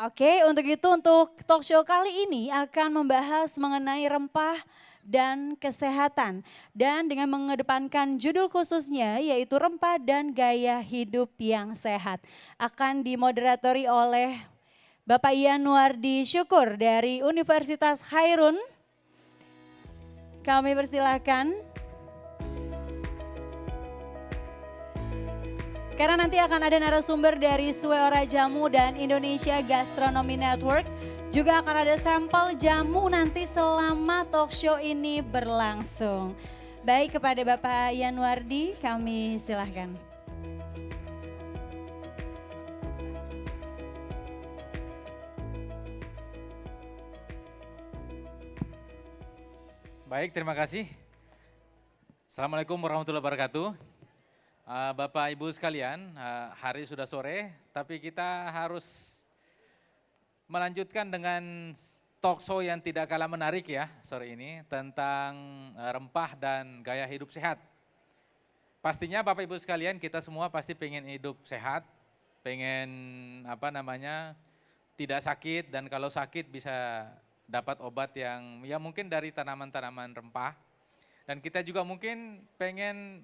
Oke, untuk itu untuk talk show kali ini akan membahas mengenai rempah dan kesehatan. Dan dengan mengedepankan judul khususnya yaitu rempah dan gaya hidup yang sehat. Akan dimoderatori oleh Bapak Yanuardi Syukur dari Universitas Khairun. Kami persilahkan. Karena nanti akan ada narasumber dari Sueora Jamu dan Indonesia Gastronomy Network. Juga akan ada sampel jamu nanti selama talk show ini berlangsung. Baik, kepada Bapak Yanuardi kami silahkan. Baik, terima kasih. Assalamualaikum warahmatullahi wabarakatuh. Bapak Ibu sekalian, hari sudah sore, tapi kita harus melanjutkan dengan talk show yang tidak kalah menarik ya sore ini tentang rempah dan gaya hidup sehat. Pastinya Bapak Ibu sekalian, kita semua pasti pengen hidup sehat, pengen tidak sakit, dan kalau sakit bisa dapat obat yang ya mungkin dari tanaman-tanaman rempah. Dan kita juga mungkin pengen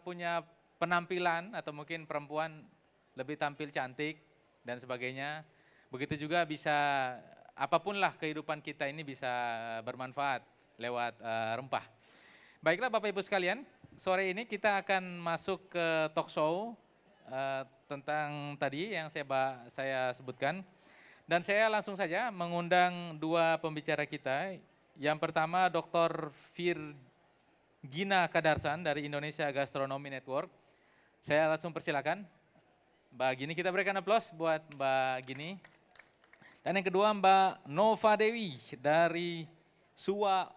punya penampilan atau mungkin perempuan lebih tampil cantik dan sebagainya. Begitu juga bisa apapun lah kehidupan kita ini bisa bermanfaat lewat rempah. Baiklah Bapak Ibu sekalian, sore ini kita akan masuk ke talk show tentang tadi yang saya sebutkan. Dan saya langsung saja mengundang dua pembicara kita. Yang pertama Dr. Virgina Kadarsan dari Indonesia Gastronomy Network. Saya langsung persilakan Mbak Gini, kita berikan aplaus buat Mbak Gini. Dan yang kedua Mbak Nova Dewi dari Sueora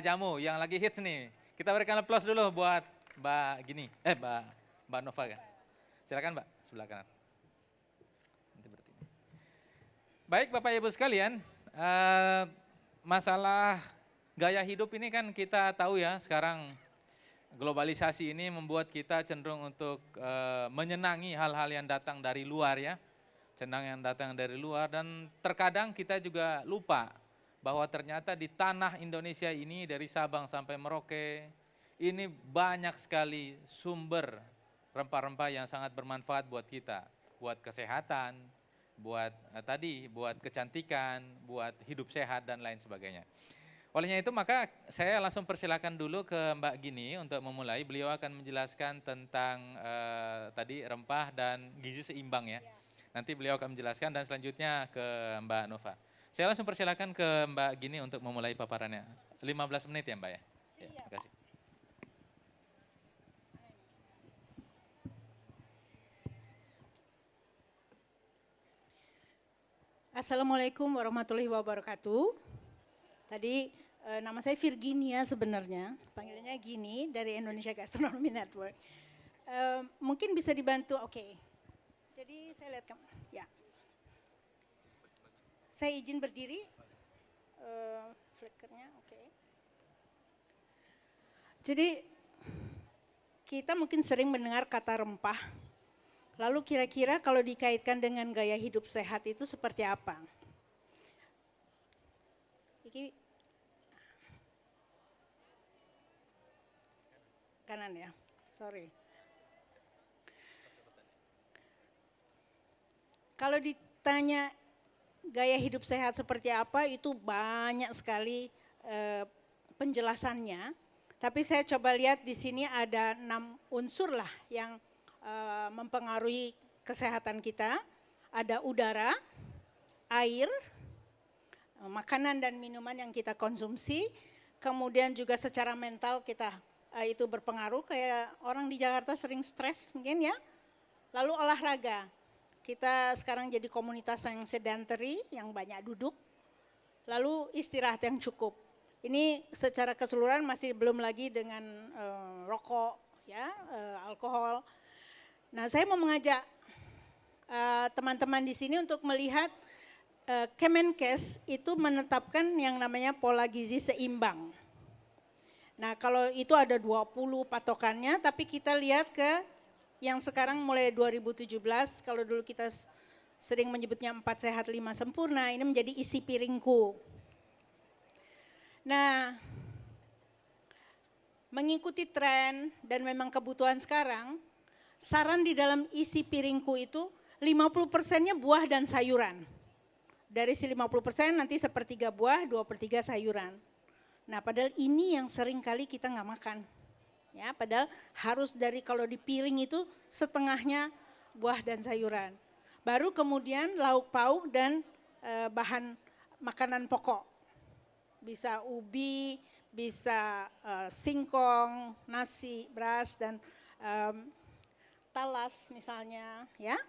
Jamu yang lagi hits nih. Kita berikan aplaus dulu buat Mbak Gini, Mbak Nova kan. Silakan Mbak, sebelah kanan. Baik Bapak Ibu sekalian, masalah gaya hidup ini kan kita tahu ya sekarang globalisasi ini membuat kita cenderung untuk menyenangi hal-hal yang datang dari luar ya. Senang yang datang dari luar dan terkadang kita juga lupa bahwa ternyata di tanah Indonesia ini dari Sabang sampai Merauke ini banyak sekali sumber rempah-rempah yang sangat bermanfaat buat kita, buat kesehatan, buat buat kecantikan, buat hidup sehat dan lain sebagainya. Olehnya itu maka saya langsung persilakan dulu ke Mbak Gini untuk memulai. Beliau akan menjelaskan tentang tadi rempah dan gizi seimbang ya. Nanti beliau akan menjelaskan dan selanjutnya ke Mbak Nova. Saya langsung persilakan ke Mbak Gini untuk memulai paparannya. 15 menit ya Mbak ya. Ya, terima kasih. Assalamualaikum warahmatullahi wabarakatuh. Tadi nama saya Virginia sebenarnya, panggilannya Gini dari Indonesia Gastronomy Network. Mungkin bisa dibantu, oke. Jadi saya lihat, ya. Saya izin berdiri, flickernya oke. Jadi kita mungkin sering mendengar kata rempah. Lalu kira-kira kalau dikaitkan dengan gaya hidup sehat itu seperti apa? Kanan ya, sorry. Kalau ditanya gaya hidup sehat seperti apa itu banyak sekali penjelasannya. Tapi saya coba lihat di sini ada 6 unsur lah yang mempengaruhi kesehatan kita. Ada udara, air, makanan dan minuman yang kita konsumsi. Kemudian juga secara mental kita itu berpengaruh, kayak orang di Jakarta sering stres mungkin ya. Lalu olahraga, kita sekarang jadi komunitas yang sedentary, yang banyak duduk. Lalu istirahat yang cukup. Ini secara keseluruhan masih belum lagi dengan rokok, ya, alkohol. Nah, saya mau mengajak teman-teman di sini untuk melihat Kemenkes itu menetapkan yang namanya pola gizi seimbang. Nah, kalau itu ada 20 patokannya, tapi kita lihat ke yang sekarang mulai 2017, kalau dulu kita sering menyebutnya 4 sehat 5 sempurna, ini menjadi isi piringku. Nah, mengikuti tren dan memang kebutuhan sekarang, saran di dalam isi piringku itu 50%-nya buah dan sayuran. Dari si 50% nanti sepertiga buah, 2/3 sayuran. Nah, padahal ini yang sering kali kita nggak makan. Ya, padahal harus dari kalau di piring itu setengahnya buah dan sayuran. Baru kemudian lauk pauk dan bahan makanan pokok. Bisa ubi, bisa singkong, nasi, beras dan talas misalnya, ya.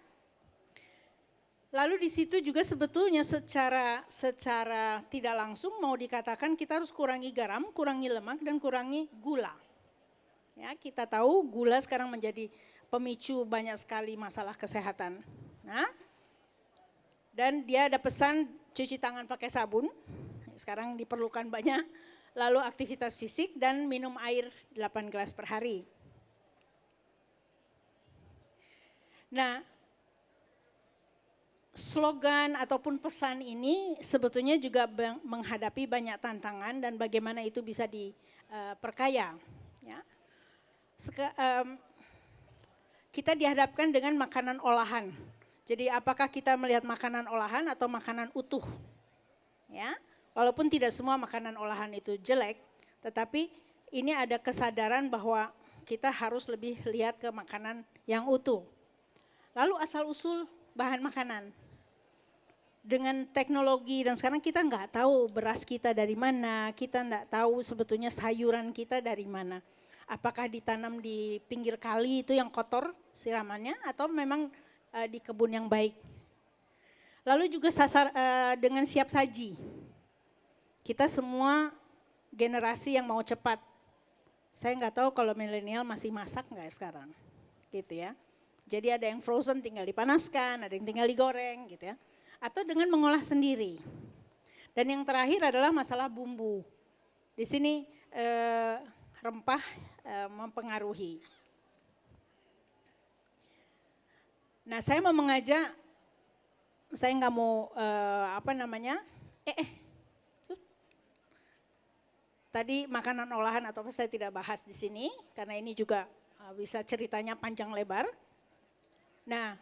Lalu di situ juga sebetulnya secara tidak langsung mau dikatakan kita harus kurangi garam, kurangi lemak dan kurangi gula. Ya, kita tahu gula sekarang menjadi pemicu banyak sekali masalah kesehatan. Nah, dan dia ada pesan cuci tangan pakai sabun, sekarang diperlukan banyak, lalu aktivitas fisik dan minum air 8 gelas per hari. Nah, slogan ataupun pesan ini sebetulnya juga menghadapi banyak tantangan dan bagaimana itu bisa diperkaya. Ya. Kita dihadapkan dengan makanan olahan. Jadi apakah kita melihat makanan olahan atau makanan utuh? Ya, walaupun tidak semua makanan olahan itu jelek, tetapi ini ada kesadaran bahwa kita harus lebih lihat ke makanan yang utuh. Lalu asal-usul bahan makanan. Dengan teknologi dan sekarang kita nggak tahu beras kita dari mana, kita nggak tahu sebetulnya sayuran kita dari mana. Apakah ditanam di pinggir kali itu yang kotor siramannya atau memang di kebun yang baik. Lalu juga dengan siap saji. Kita semua generasi yang mau cepat. Saya nggak tahu kalau milenial masih masak nggak sekarang, gitu ya. Jadi ada yang frozen tinggal dipanaskan, ada yang tinggal digoreng, gitu ya. Atau dengan mengolah sendiri. Dan yang terakhir adalah masalah bumbu. Di sini rempah mempengaruhi. Nah, saya mau mengajak, saya nggak mau tadi makanan olahan atau apa saya tidak bahas di sini karena ini juga bisa ceritanya panjang lebar. Nah,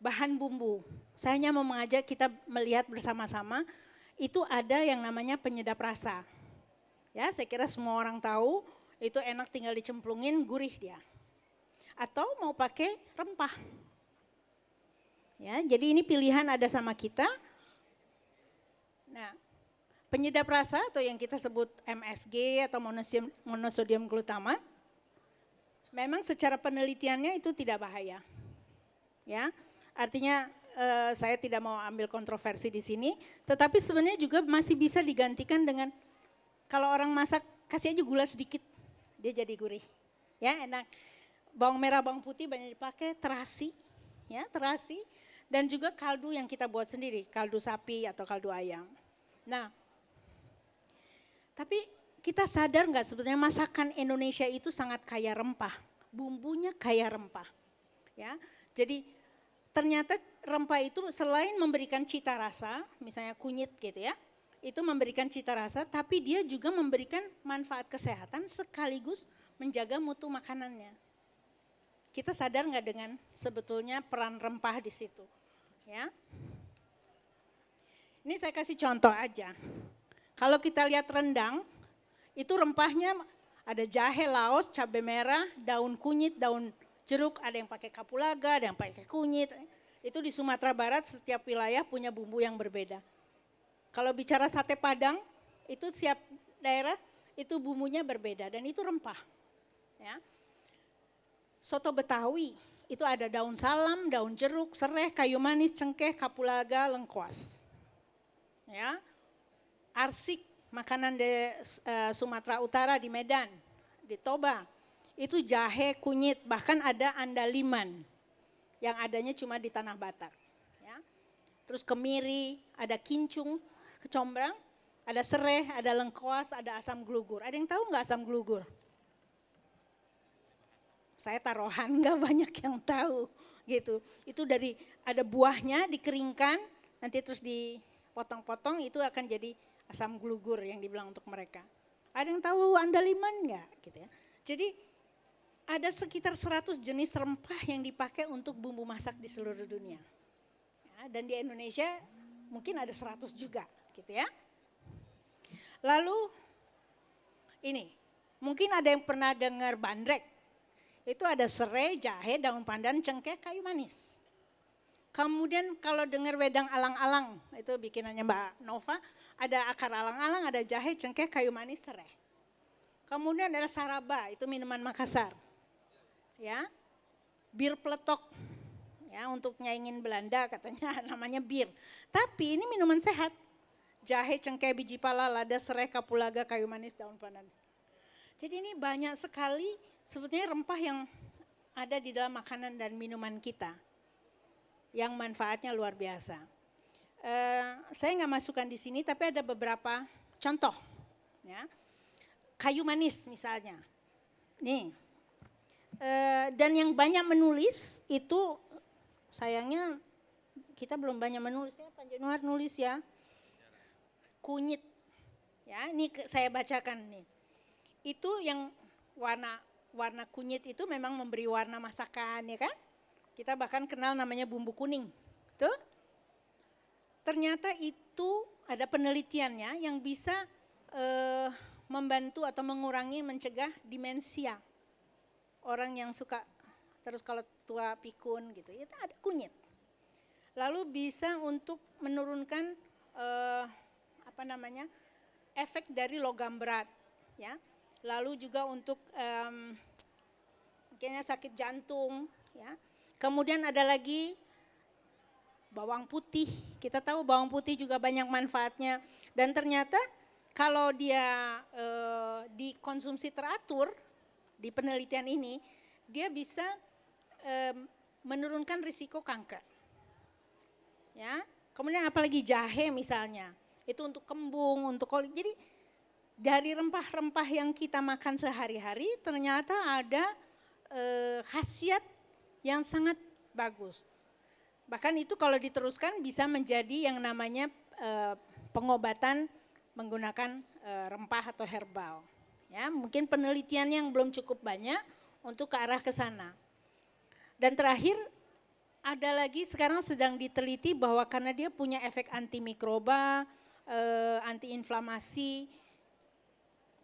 bahan bumbu, saya hanya mau mengajak kita melihat bersama-sama itu ada yang namanya penyedap rasa. Ya, saya kira semua orang tahu itu enak tinggal dicemplungin, gurih dia. Atau mau pakai rempah. Ya, jadi ini pilihan ada sama kita. Nah, penyedap rasa atau yang kita sebut MSG atau monosodium glutamat, memang secara penelitiannya itu tidak bahaya. Ya, artinya saya tidak mau ambil kontroversi di sini, tetapi sebenarnya juga masih bisa digantikan dengan kalau orang masak kasih aja gula sedikit, dia jadi gurih. Ya, enak. Bawang merah, bawang putih banyak dipakai, terasi, ya, terasi. Dan juga kaldu yang kita buat sendiri, kaldu sapi atau kaldu ayam. Nah, tapi kita sadar nggak sebetulnya masakan Indonesia itu sangat kaya rempah, bumbunya kaya rempah. Ya, jadi ternyata rempah itu selain memberikan cita rasa, misalnya kunyit gitu ya, itu memberikan cita rasa, tapi dia juga memberikan manfaat kesehatan sekaligus menjaga mutu makanannya. Kita sadar nggak dengan sebetulnya peran rempah di situ, ya? Ini saya kasih contoh aja. Kalau kita lihat rendang, itu rempahnya ada jahe, laos, cabai merah, daun kunyit, daun jeruk, ada yang pakai kapulaga, ada yang pakai kunyit. Itu di Sumatera Barat setiap wilayah punya bumbu yang berbeda. Kalau bicara sate Padang, itu setiap daerah itu bumbunya berbeda dan itu rempah, ya. Soto Betawi itu ada daun salam, daun jeruk, sereh, kayu manis, cengkeh, kapulaga, lengkuas. Ya. Arsik, makanan di Sumatera Utara di Medan, di Toba. Itu jahe, kunyit, bahkan ada andaliman yang adanya cuma di Tanah Batak. Ya. Terus kemiri, ada kincung, kecombrang, ada sereh, ada lengkuas, ada asam glugur. Ada yang tahu nggak asam glugur? Saya taruhan, nggak banyak yang tahu, gitu. Itu dari ada buahnya dikeringkan, nanti terus dipotong-potong, itu akan jadi asam glugur yang dibilang untuk mereka. Ada yang tahu andaliman nggak gitu ya. Jadi ada sekitar 100 jenis rempah yang dipakai untuk bumbu masak di seluruh dunia. Ya, dan di Indonesia mungkin ada 100 juga gitu ya. Lalu ini, mungkin ada yang pernah dengar bandrek. Itu ada serai, jahe, daun pandan, cengkeh, kayu manis. Kemudian kalau dengar wedang alang-alang, itu bikinannya Mbak Nova, ada akar alang-alang, ada jahe, cengkeh, kayu manis, serai. Kemudian ada saraba, itu minuman Makassar. Ya, bir peletok, ya untuk nyaingin Belanda katanya namanya bir. Tapi ini minuman sehat. Jahe, cengkeh, biji pala, lada, serai, kapulaga, kayu manis, daun pandan. Jadi ini banyak sekali sebetulnya rempah yang ada di dalam makanan dan minuman kita. Yang manfaatnya luar biasa. Saya nggak masukkan di sini, tapi ada beberapa contoh. Ya. Kayu manis misalnya. Nih. Dan yang banyak menulis itu sayangnya kita belum banyak menulis ya, Pak Januar nulis ya. Kunyit. Ya, ini saya bacakan nih. Itu yang warna kunyit itu memang memberi warna masakan ya kan? Kita bahkan kenal namanya bumbu kuning. Tuh. Ternyata itu ada penelitiannya yang bisa membantu atau mengurangi, mencegah demensia. Orang yang suka terus kalau tua pikun gitu, itu ada kunyit. Lalu bisa untuk menurunkan efek dari logam berat, ya. Lalu juga untuk mungkin sakit jantung, ya. Kemudian ada lagi bawang putih. Kita tahu bawang putih juga banyak manfaatnya. Dan ternyata kalau dia dikonsumsi teratur di penelitian ini, dia bisa menurunkan risiko kanker. Ya. Kemudian apalagi jahe misalnya, itu untuk kembung, untuk kolik. Jadi dari rempah-rempah yang kita makan sehari-hari ternyata ada khasiat yang sangat bagus. Bahkan itu kalau diteruskan bisa menjadi yang namanya pengobatan menggunakan rempah atau herbal. Ya, mungkin penelitian yang belum cukup banyak untuk ke arah ke sana. Dan terakhir ada lagi sekarang sedang diteliti bahwa karena dia punya efek antimikroba, antiinflamasi,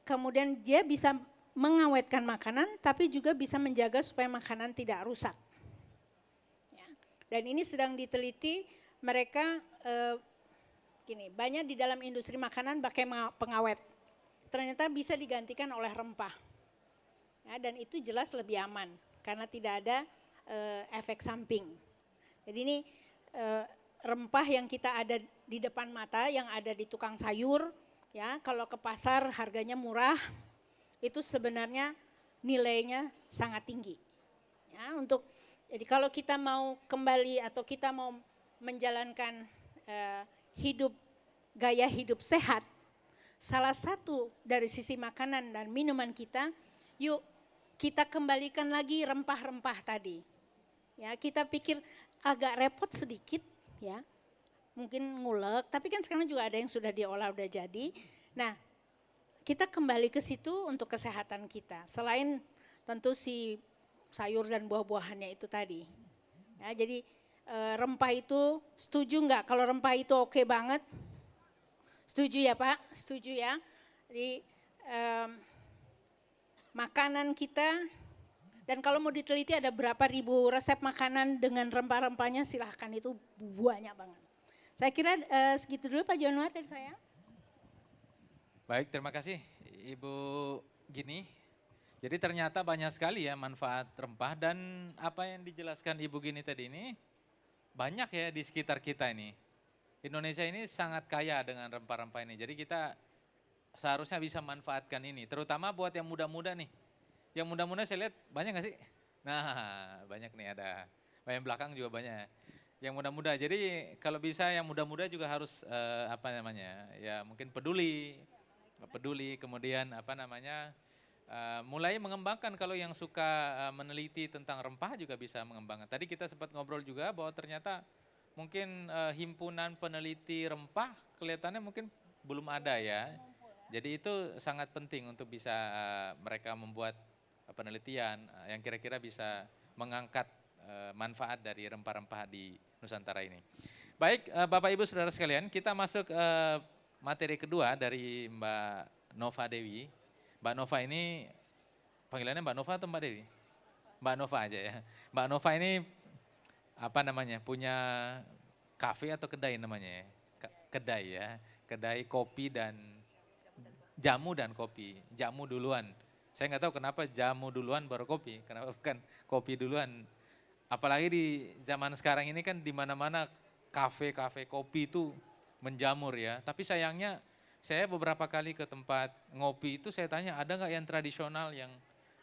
kemudian dia bisa mengawetkan makanan tapi juga bisa menjaga supaya makanan tidak rusak. Dan ini sedang diteliti, mereka banyak di dalam industri makanan pakai pengawet. Ternyata bisa digantikan oleh rempah. Ya, dan itu jelas lebih aman karena tidak ada efek samping. Jadi ini rempah yang kita ada di depan mata, yang ada di tukang sayur, ya kalau ke pasar harganya murah, itu sebenarnya nilainya sangat tinggi. Ya, jadi kalau kita mau kembali atau kita mau menjalankan gaya hidup sehat, salah satu dari sisi makanan dan minuman kita, yuk kita kembalikan lagi rempah-rempah tadi. Ya, kita pikir agak repot sedikit, ya, mungkin ngulek, tapi kan sekarang juga ada yang sudah diolah udah jadi. Nah, kita kembali ke situ untuk kesehatan kita. Selain tentu si sayur dan buah-buahannya itu tadi. Ya, jadi rempah itu setuju nggak kalau rempah itu oke banget? Setuju ya Pak? Setuju ya. Jadi makanan kita, dan kalau mau diteliti ada berapa ribu resep makanan dengan rempah-rempahnya, silahkan, itu banyak banget. Saya kira segitu dulu Pak Januar dari saya. Baik, terima kasih Ibu Gini. Jadi ternyata banyak sekali ya manfaat rempah, dan apa yang dijelaskan Ibu Gini tadi ini banyak ya di sekitar kita ini. Indonesia ini sangat kaya dengan rempah-rempah ini, jadi kita seharusnya bisa manfaatkan ini, terutama buat yang muda-muda nih. Yang muda-muda saya lihat banyak gak sih? Nah banyak nih, ada yang belakang juga banyak. Yang muda-muda, jadi kalau bisa yang muda-muda juga harus ya mungkin peduli, kemudian mulai mengembangkan kalau yang suka meneliti tentang rempah juga bisa mengembangkan. Tadi kita sempat ngobrol juga bahwa ternyata mungkin himpunan peneliti rempah kelihatannya mungkin belum ada ya. Jadi itu sangat penting untuk bisa mereka membuat penelitian yang kira-kira bisa mengangkat manfaat dari rempah-rempah di Nusantara ini. Baik, Bapak Ibu Saudara sekalian, kita masuk materi kedua dari Mbak Nova Dewi. Mbak Nova ini, panggilannya Mbak Nova atau Mbak Dewi? Mbak Nova aja ya. Mbak Nova ini apa namanya, punya kafe atau kedai namanya ya? Kedai ya, kedai kopi dan jamu dan kopi. Jamu duluan. Saya nggak tahu kenapa jamu duluan baru kopi, kenapa bukan kopi duluan. Apalagi di zaman sekarang ini kan di mana-mana kafe-kafe kopi itu menjamur ya. Tapi sayangnya saya beberapa kali ke tempat ngopi itu saya tanya ada nggak yang tradisional yang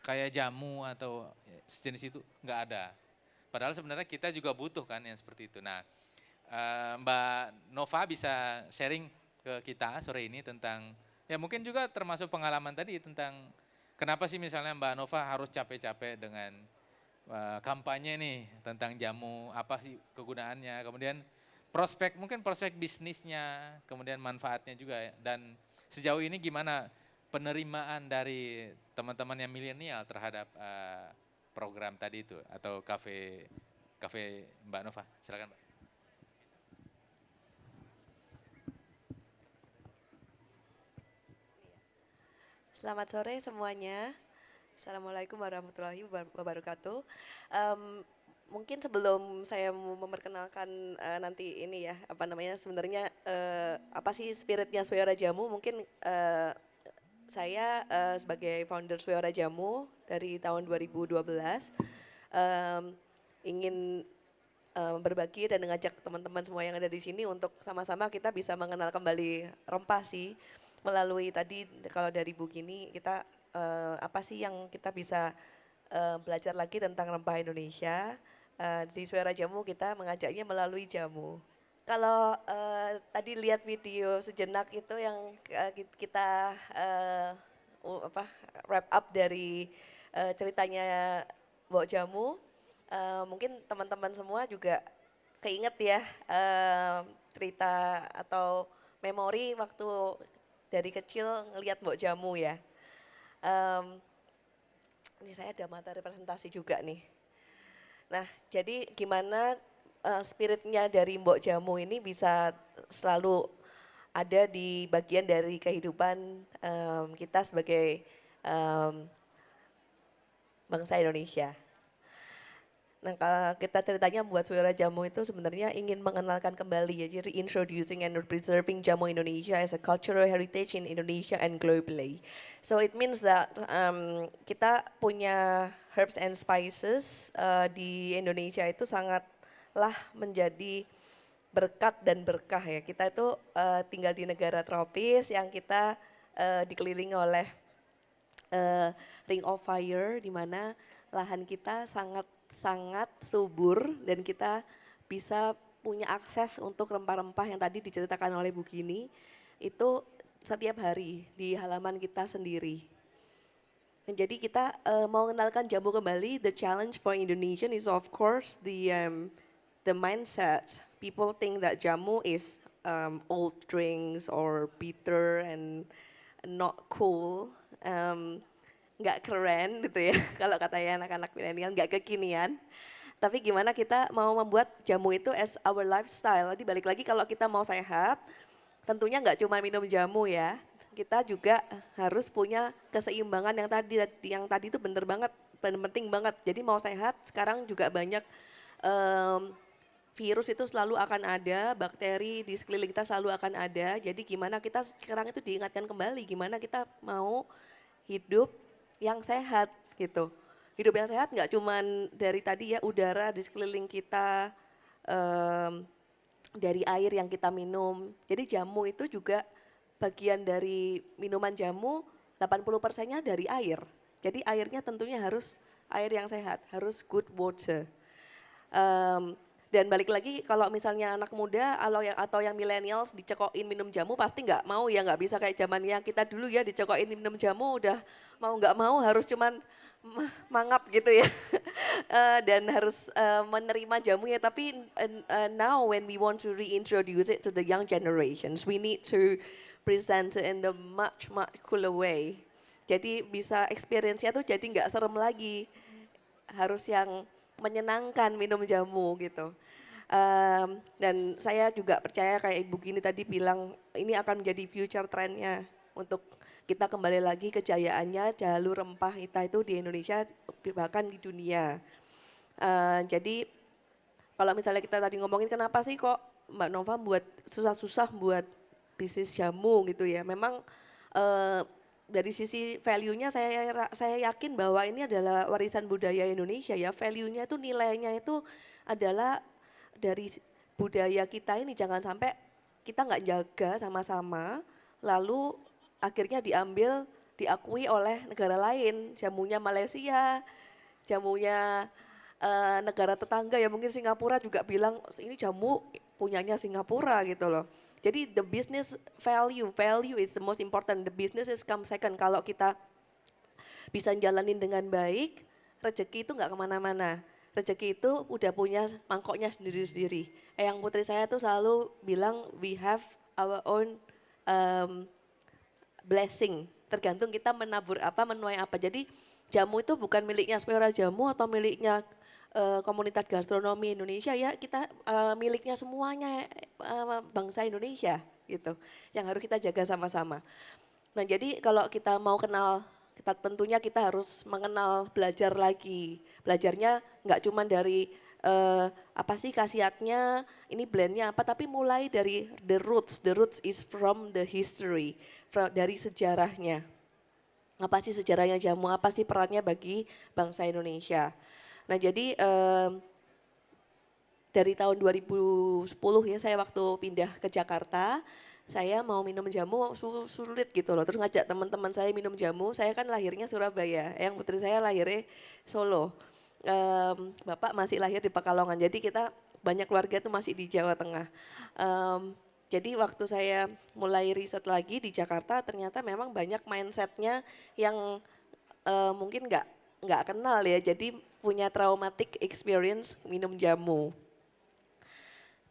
kayak jamu atau sejenis itu, nggak ada. Padahal sebenarnya kita juga butuh kan yang seperti itu. Nah, Mbak Nova bisa sharing ke kita sore ini tentang, ya mungkin juga termasuk pengalaman tadi tentang kenapa sih misalnya Mbak Nova harus capek-capek dengan kampanye nih tentang jamu, apa sih kegunaannya, kemudian mungkin prospek bisnisnya, kemudian manfaatnya juga ya. Dan sejauh ini gimana penerimaan dari teman-teman yang milenial terhadap program tadi itu atau kafe Mbak Nova, silakan Mbak. Selamat sore semuanya. Assalamualaikum warahmatullahi wabarakatuh. Mungkin sebelum saya memperkenalkan nanti ini ya, apa namanya sebenarnya apa sih spiritnya Swayora Jamu, mungkin saya sebagai founder Swayora Jamu dari tahun 2012 ingin berbagi dan mengajak teman-teman semua yang ada di sini untuk sama-sama kita bisa mengenal kembali rempah sih. Melalui tadi kalau dari Bu Gini kita apa sih yang kita bisa belajar lagi tentang rempah Indonesia. Di Swayora Jamu kita mengajaknya melalui jamu. Kalau tadi lihat video sejenak itu yang kita wrap up dari ceritanya Mbok Jamu, mungkin teman-teman semua juga keinget ya cerita atau memori waktu dari kecil ngelihat Mbok Jamu ya. Ini saya ada materi presentasi juga nih. Nah, jadi gimana spiritnya dari Mbok Jamu ini bisa selalu ada di bagian dari kehidupan kita sebagai bangsa Indonesia. Nah, kalau kita ceritanya buat Swayora Jamu itu sebenarnya ingin mengenalkan kembali ya, jadi introducing and preserving jamu Indonesia as a cultural heritage in Indonesia and globally. So it means that kita punya herbs and spices di Indonesia itu sangatlah menjadi berkat dan berkah ya. Kita itu tinggal di negara tropis yang kita dikelilingi oleh ring of fire, di mana lahan kita sangat subur dan kita bisa punya akses untuk rempah-rempah yang tadi diceritakan oleh Bu Gini itu setiap hari di halaman kita sendiri. Dan jadi kita mau mengenalkan jamu kembali. The challenge for Indonesian is of course the mindset. People think that jamu is old drinks or bitter and not cool. Nggak keren gitu ya kalau katanya anak-anak milenial, nggak kekinian. Tapi gimana kita mau membuat jamu itu as our lifestyle. Jadi balik lagi kalau kita mau sehat, tentunya nggak cuma minum jamu ya. Kita juga harus punya keseimbangan yang tadi itu bener banget, penting banget. Jadi mau sehat sekarang juga banyak virus itu selalu akan ada, bakteri di sekeliling kita selalu akan ada. Jadi gimana kita sekarang itu diingatkan kembali, gimana kita mau hidup yang sehat gitu. Hidup yang sehat nggak cuman dari tadi ya udara di sekeliling kita, dari air yang kita minum. Jadi jamu itu juga bagian dari minuman jamu 80%-nya dari air. Jadi airnya tentunya harus air yang sehat, harus good water. Dan balik lagi kalau misalnya anak muda atau yang millennials dicekokin minum jamu pasti nggak mau ya, nggak bisa kayak zamannya kita dulu ya dicekokin minum jamu udah mau nggak mau harus cuman mangap gitu ya. Dan harus menerima jamunya. Tapi now when we want to reintroduce it to the young generations, we need to present it in the much cooler way. Jadi bisa experience-nya tuh jadi nggak serem lagi, harus yang menyenangkan minum jamu gitu. Dan saya juga percaya kayak Ibu Gini tadi bilang ini akan menjadi future trendnya untuk kita kembali lagi kejayaannya jalur rempah kita itu di Indonesia bahkan di dunia. Jadi kalau misalnya kita tadi ngomongin kenapa sih kok Mbak Nova buat susah-susah buat bisnis jamu gitu ya. Memang dari sisi value-nya saya yakin bahwa ini adalah warisan budaya Indonesia ya. Value-nya itu nilainya itu adalah dari budaya kita ini, jangan sampai kita nggak jaga sama-sama lalu akhirnya diakui oleh negara lain. Jamunya Malaysia, jamunya negara tetangga ya mungkin Singapura juga bilang ini jamu punyanya Singapura gitu loh. Jadi the business value is the most important. The business is come second. Kalau kita bisa jalanin dengan baik, rezeki itu nggak kemana-mana. Rezeki itu udah punya mangkoknya sendiri-sendiri. Yang putri saya tuh selalu bilang we have our own blessing. Tergantung kita menabur apa, menuai apa. Jadi jamu itu bukan miliknya Spora Jamu atau miliknya komunitas gastronomi Indonesia ya, kita miliknya semuanya bangsa Indonesia gitu, yang harus kita jaga sama-sama. Nah jadi kalau kita mau kenal, tentunya kita harus mengenal, belajar lagi. Belajarnya nggak cuma dari apa sih khasiatnya, ini blendnya apa, tapi mulai dari the roots is from the history, dari sejarahnya. Apa sih sejarahnya jamu, apa sih perannya bagi bangsa Indonesia. Nah jadi dari tahun 2010 ya saya waktu pindah ke Jakarta, saya mau minum jamu sulit gitu loh. Terus ngajak teman-teman saya minum jamu, saya kan lahirnya Surabaya, yang putri saya lahirnya Solo. Bapak masih lahir di Pekalongan, jadi kita banyak keluarga tuh masih di Jawa Tengah. Jadi waktu saya mulai riset lagi di Jakarta ternyata memang banyak mindsetnya yang mungkin nggak kenal ya, jadi punya traumatic experience minum jamu.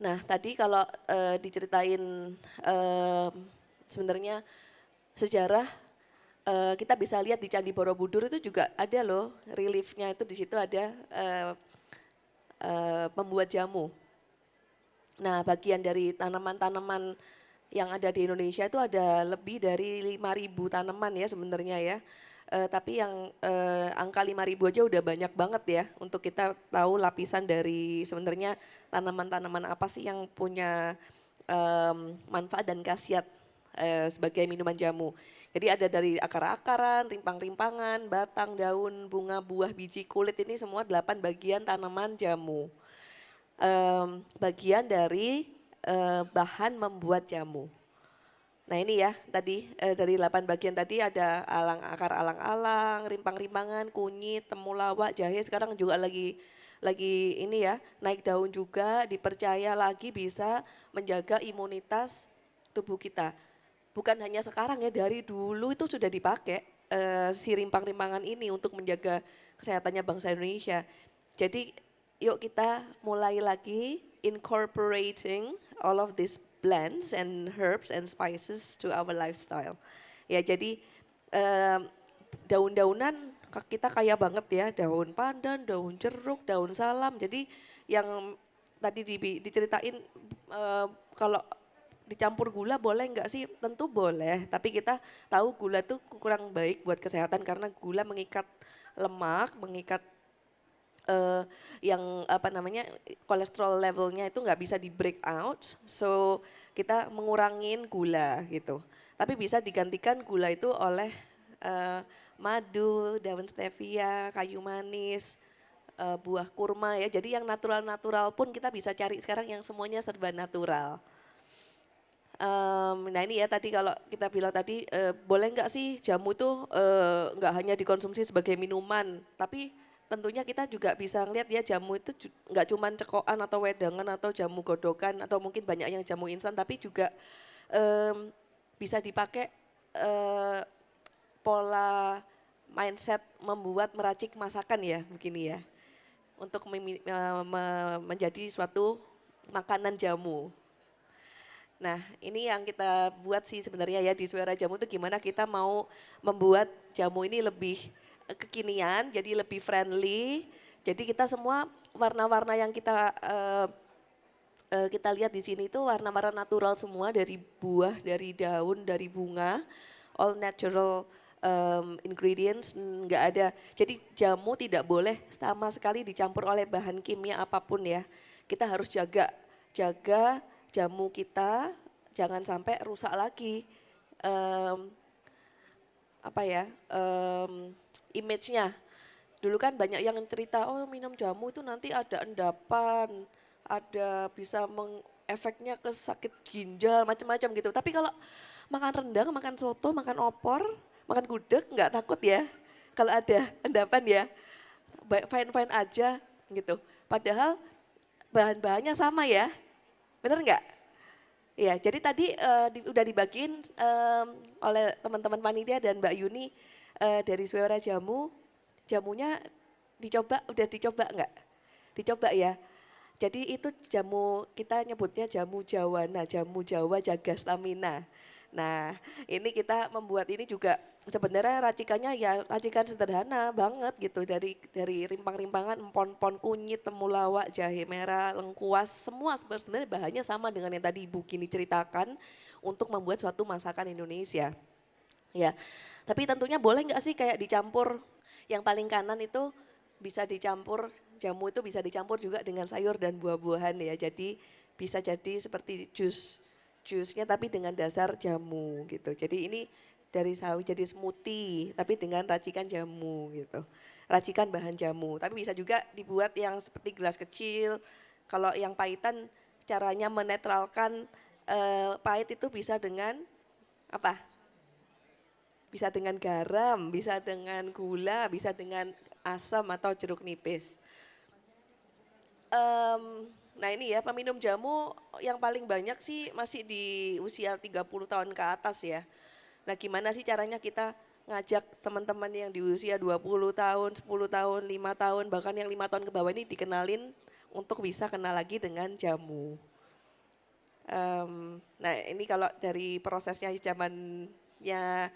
Nah tadi kalau diceritain sebenarnya sejarah kita bisa lihat di Candi Borobudur itu juga ada loh reliefnya, itu di situ ada pembuat jamu. Nah bagian dari tanaman-tanaman yang ada di Indonesia itu ada lebih dari 5.000 tanaman ya sebenarnya ya. Tapi yang angka 5.000 aja udah banyak banget ya untuk kita tahu lapisan dari sebenarnya tanaman-tanaman apa sih yang punya manfaat dan khasiat sebagai minuman jamu. Jadi ada dari akar-akaran, rimpang-rimpangan, batang, daun, bunga, buah, biji, kulit, ini semua 8 bagian tanaman jamu. Bagian dari bahan membuat jamu. Nah ini ya tadi dari 8 bagian tadi ada akar alang-alang, rimpang-rimpangan, kunyit, temulawak, jahe, sekarang juga lagi ini ya naik daun juga, dipercaya lagi bisa menjaga imunitas tubuh kita. Bukan hanya sekarang ya, dari dulu itu sudah dipakai si rimpang-rimpangan ini untuk menjaga kesehatannya bangsa Indonesia. Jadi yuk kita mulai lagi incorporating all of these blends and herbs and spices to our lifestyle. Ya jadi daun-daunan kita kaya banget ya, daun pandan, daun jeruk, daun salam. Jadi yang tadi diceritain kalau dicampur gula boleh nggak sih? Tentu boleh, tapi kita tahu gula tuh kurang baik buat kesehatan karena gula mengikat lemak, mengikat yang apa namanya kolesterol levelnya itu nggak bisa di break out, so kita mengurangin gula gitu. Tapi bisa digantikan gula itu oleh madu, daun stevia, kayu manis, buah kurma ya. Jadi yang natural-natural pun kita bisa cari sekarang, yang semuanya serba natural. Nah ini ya tadi kalau kita bilang tadi boleh nggak sih jamu tuh nggak hanya dikonsumsi sebagai minuman, tapi tentunya kita juga bisa ngeliat ya jamu itu nggak cuma cekokan atau wedangan atau jamu godokan atau mungkin banyak yang jamu instan tapi juga bisa dipakai pola mindset membuat meracik masakan ya begini ya untuk menjadi suatu makanan jamu. Nah ini yang kita buat sih sebenarnya ya di Suara Jamu itu gimana kita mau membuat jamu ini lebih kekinian, jadi lebih friendly. Jadi kita semua warna-warna yang kita lihat di sini itu warna-warna natural semua dari buah, dari daun, dari bunga, all natural ingredients, nggak ada. Jadi jamu tidak boleh sama sekali dicampur oleh bahan kimia apapun ya. Kita harus jaga jamu kita jangan sampai rusak lagi image-nya. Dulu kan banyak yang cerita oh minum jamu itu nanti ada endapan, ada bisa efeknya ke sakit ginjal macam-macam gitu. Tapi kalau makan rendang, makan soto, makan opor, makan gudeg nggak takut ya kalau ada endapan ya. Fine-fine aja gitu. Padahal bahan-bahannya sama ya. Bener nggak? Ya, jadi tadi udah dibagiin oleh teman-teman panitia dan Mbak Yuni dari Suara Jamu, jamunya udah dicoba nggak? Dicoba ya. Jadi itu jamu kita nyebutnya jamu Jawana, jamu Jawa jaga stamina. Nah ini kita membuat ini juga sebenarnya racikannya ya racikan sederhana banget gitu dari rimpang-rimpangan empon-empon kunyit, temulawak, jahe merah, lengkuas semua sebenarnya bahannya sama dengan yang tadi Ibu Kini ceritakan untuk membuat suatu masakan Indonesia. Ya, tapi tentunya boleh nggak sih kayak dicampur yang paling kanan itu bisa dicampur jamu itu bisa dicampur juga dengan sayur dan buah-buahan ya. Jadi bisa jadi seperti jusnya tapi dengan dasar jamu gitu. Jadi ini dari sawi jadi smoothie tapi dengan racikan jamu gitu. Racikan bahan jamu. Tapi bisa juga dibuat yang seperti gelas kecil. Kalau yang pahitan caranya menetralkan pahit itu bisa dengan apa? Bisa dengan garam, bisa dengan gula, bisa dengan asam atau jeruk nipis. Nah ini ya peminum jamu yang paling banyak sih masih di usia 30 tahun ke atas ya. Nah gimana sih caranya kita ngajak teman-teman yang di usia 20 tahun, 10 tahun, 5 tahun, bahkan yang 5 tahun ke bawah ini dikenalin untuk bisa kenal lagi dengan jamu. Nah ini kalau dari prosesnya zamannya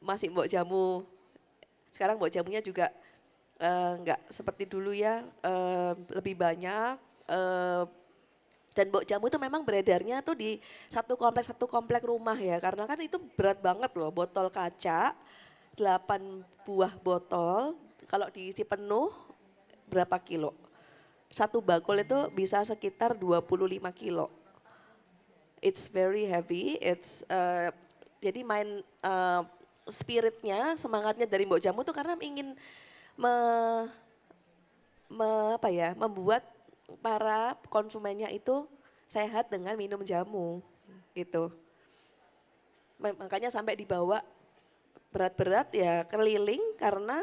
masih mbok jamu, sekarang mbok jamunya juga enggak seperti dulu ya, lebih banyak. Dan mbok jamu itu memang beredarnya tuh di satu komplek rumah ya, karena kan itu berat banget loh, botol kaca, 8 buah botol, kalau diisi penuh berapa kilo? Satu bakul itu bisa sekitar 25 kilo. It's very heavy, jadi spiritnya, semangatnya dari mbok jamu tuh karena ingin membuat para konsumennya itu sehat dengan minum jamu gitu. Makanya sampai dibawa berat-berat ya keliling karena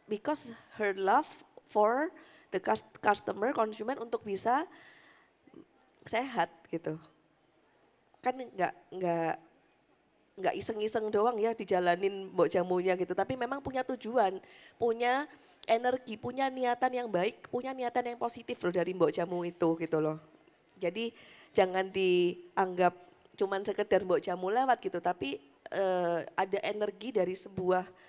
because her love for the konsumen untuk bisa sehat gitu. Kan nggak iseng-iseng doang ya dijalanin mbok jamunya gitu, tapi memang punya tujuan, punya energi, punya niatan yang baik, punya niatan yang positif loh dari mbok jamu itu gitu loh. Jadi jangan dianggap cuman sekedar mbok jamu lewat gitu, tapi ada energi dari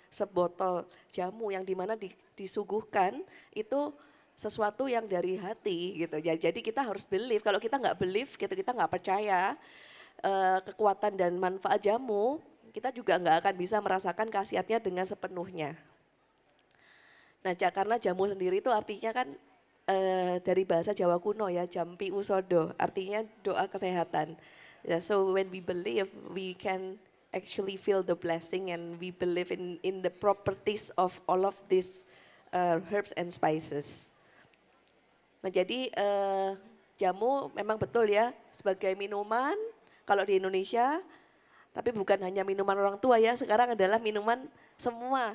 sebotol jamu yang dimana disuguhkan itu sesuatu yang dari hati gitu. Jadi kita harus believe, kalau kita nggak believe gitu, kita nggak percaya kekuatan dan manfaat jamu, kita juga nggak akan bisa merasakan khasiatnya dengan sepenuhnya. Nah karena jamu sendiri itu artinya kan dari bahasa Jawa kuno ya, jampi usodo, artinya doa kesehatan. So when we believe, we can actually feel the blessing and we believe in the properties of all of these herbs and spices. Nah jadi jamu memang betul ya sebagai minuman, kalau di Indonesia, tapi bukan hanya minuman orang tua ya, sekarang adalah minuman semua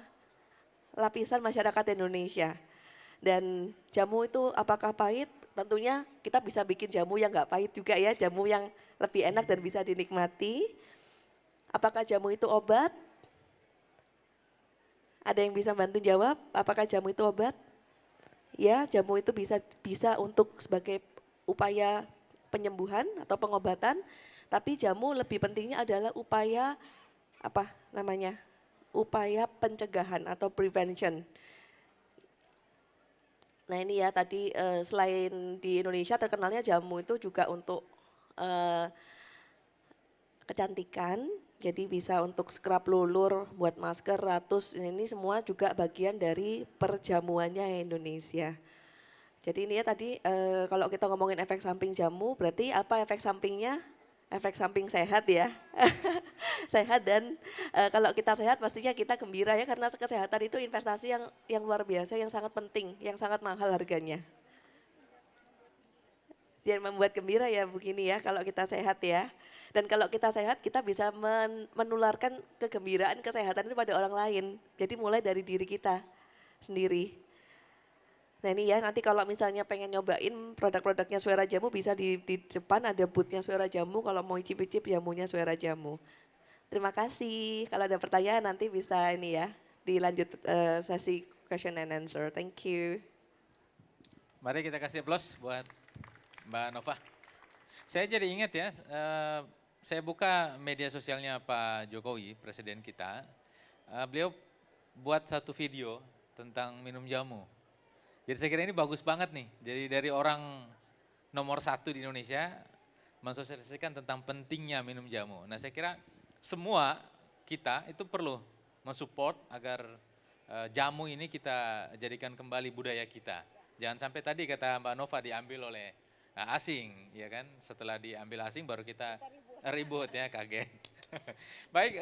lapisan masyarakat Indonesia. Dan jamu itu apakah pahit? Tentunya kita bisa bikin jamu yang nggak pahit juga ya, jamu yang lebih enak dan bisa dinikmati. Apakah jamu itu obat? Ada yang bisa bantu jawab? Apakah jamu itu obat? Ya, jamu itu bisa untuk sebagai upaya penyembuhan atau pengobatan, tapi jamu lebih pentingnya adalah upaya apa namanya? Upaya pencegahan atau prevention. Nah ini ya tadi selain di Indonesia terkenalnya jamu itu juga untuk kecantikan, jadi bisa untuk scrub lulur, buat masker, ratus, ini semua juga bagian dari perjamuannya Indonesia. Jadi ini ya tadi kalau kita ngomongin efek samping jamu, berarti apa efek sampingnya? Efek samping sehat ya. Sehat dan kalau kita sehat pastinya kita gembira ya karena kesehatan itu investasi yang luar biasa, yang sangat penting, yang sangat mahal harganya. Dia membuat gembira ya begini ya kalau kita sehat ya. Dan kalau kita sehat kita bisa menularkan kegembiraan kesehatan itu pada orang lain. Jadi mulai dari diri kita sendiri. Nah ini ya nanti kalau misalnya pengen nyobain produk-produknya Suara Jamu bisa di depan ada boothnya Suara Jamu kalau mau icip-icip jamunya Suara Jamu. Terima kasih. Kalau ada pertanyaan nanti bisa ini ya dilanjut sesi question and answer. Thank you. Mari kita kasih aplaus buat Mbak Nova. Saya jadi ingat ya, saya buka media sosialnya Pak Jokowi, Presiden kita. Beliau buat satu video tentang minum jamu. Jadi saya kira ini bagus banget nih. Jadi dari orang nomor 1 di Indonesia mensosialisasikan tentang pentingnya minum jamu. Nah saya kira semua kita itu perlu mensupport agar jamu ini kita jadikan kembali budaya kita. Jangan sampai tadi kata Mbak Nova diambil oleh asing, ya kan? Setelah diambil asing baru kita ribut ya, kaget. Baik,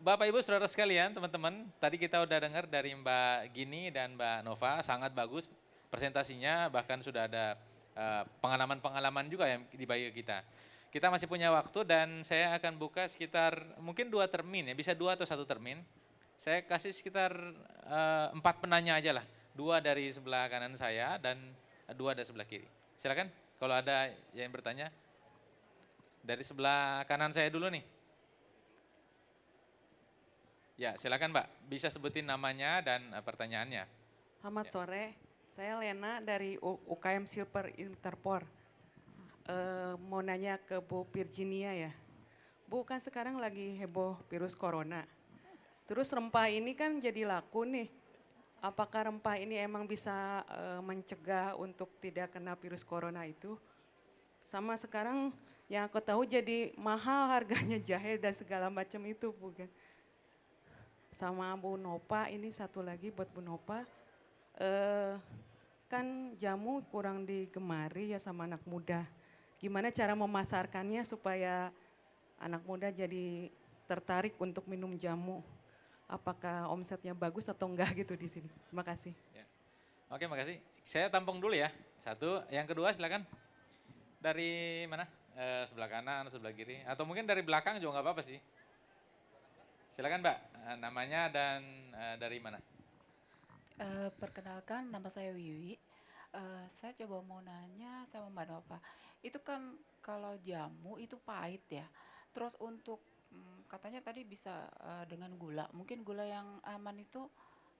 Bapak Ibu Saudara sekalian, teman-teman, tadi kita udah dengar dari Mbak Gini dan Mbak Nova, sangat bagus presentasinya, bahkan sudah ada pengalaman-pengalaman juga yang dibagi kita. Kita masih punya waktu dan saya akan buka sekitar mungkin 2 termin ya, bisa 2 atau 1 termin. Saya kasih sekitar 4 penanya aja lah, 2 dari sebelah kanan saya dan 2 dari sebelah kiri. Silakan kalau ada yang bertanya. Dari sebelah kanan saya dulu nih. Ya silakan Mbak, bisa sebutin namanya dan pertanyaannya. Selamat sore, saya Lena dari UKM Silver Interpor. Mau nanya ke Bu Virginia ya. Bu kan sekarang lagi heboh virus corona. Terus rempah ini kan jadi laku nih. Apakah rempah ini emang bisa mencegah untuk tidak kena virus corona itu? Sama sekarang yang aku tahu jadi mahal harganya jahe dan segala macam itu Bu kan. Sama Bu Nova, ini satu lagi buat Bu Nova. Kan jamu kurang digemari ya sama anak muda. Gimana cara memasarkannya supaya anak muda jadi tertarik untuk minum jamu? Apakah omsetnya bagus atau enggak gitu di sini? Terima kasih. Ya. Oke, makasih. Saya tampung dulu ya. 1, yang kedua silakan. Dari mana? Sebelah kanan, sebelah kiri, atau mungkin dari belakang juga nggak apa-apa sih. Silakan Mbak, namanya dan dari mana? Perkenalkan, nama saya Wiwi. Saya coba mau nanya sama Mbak Nova. Itu kan kalau jamu itu pahit ya. Terus untuk katanya tadi bisa dengan gula. Mungkin gula yang aman itu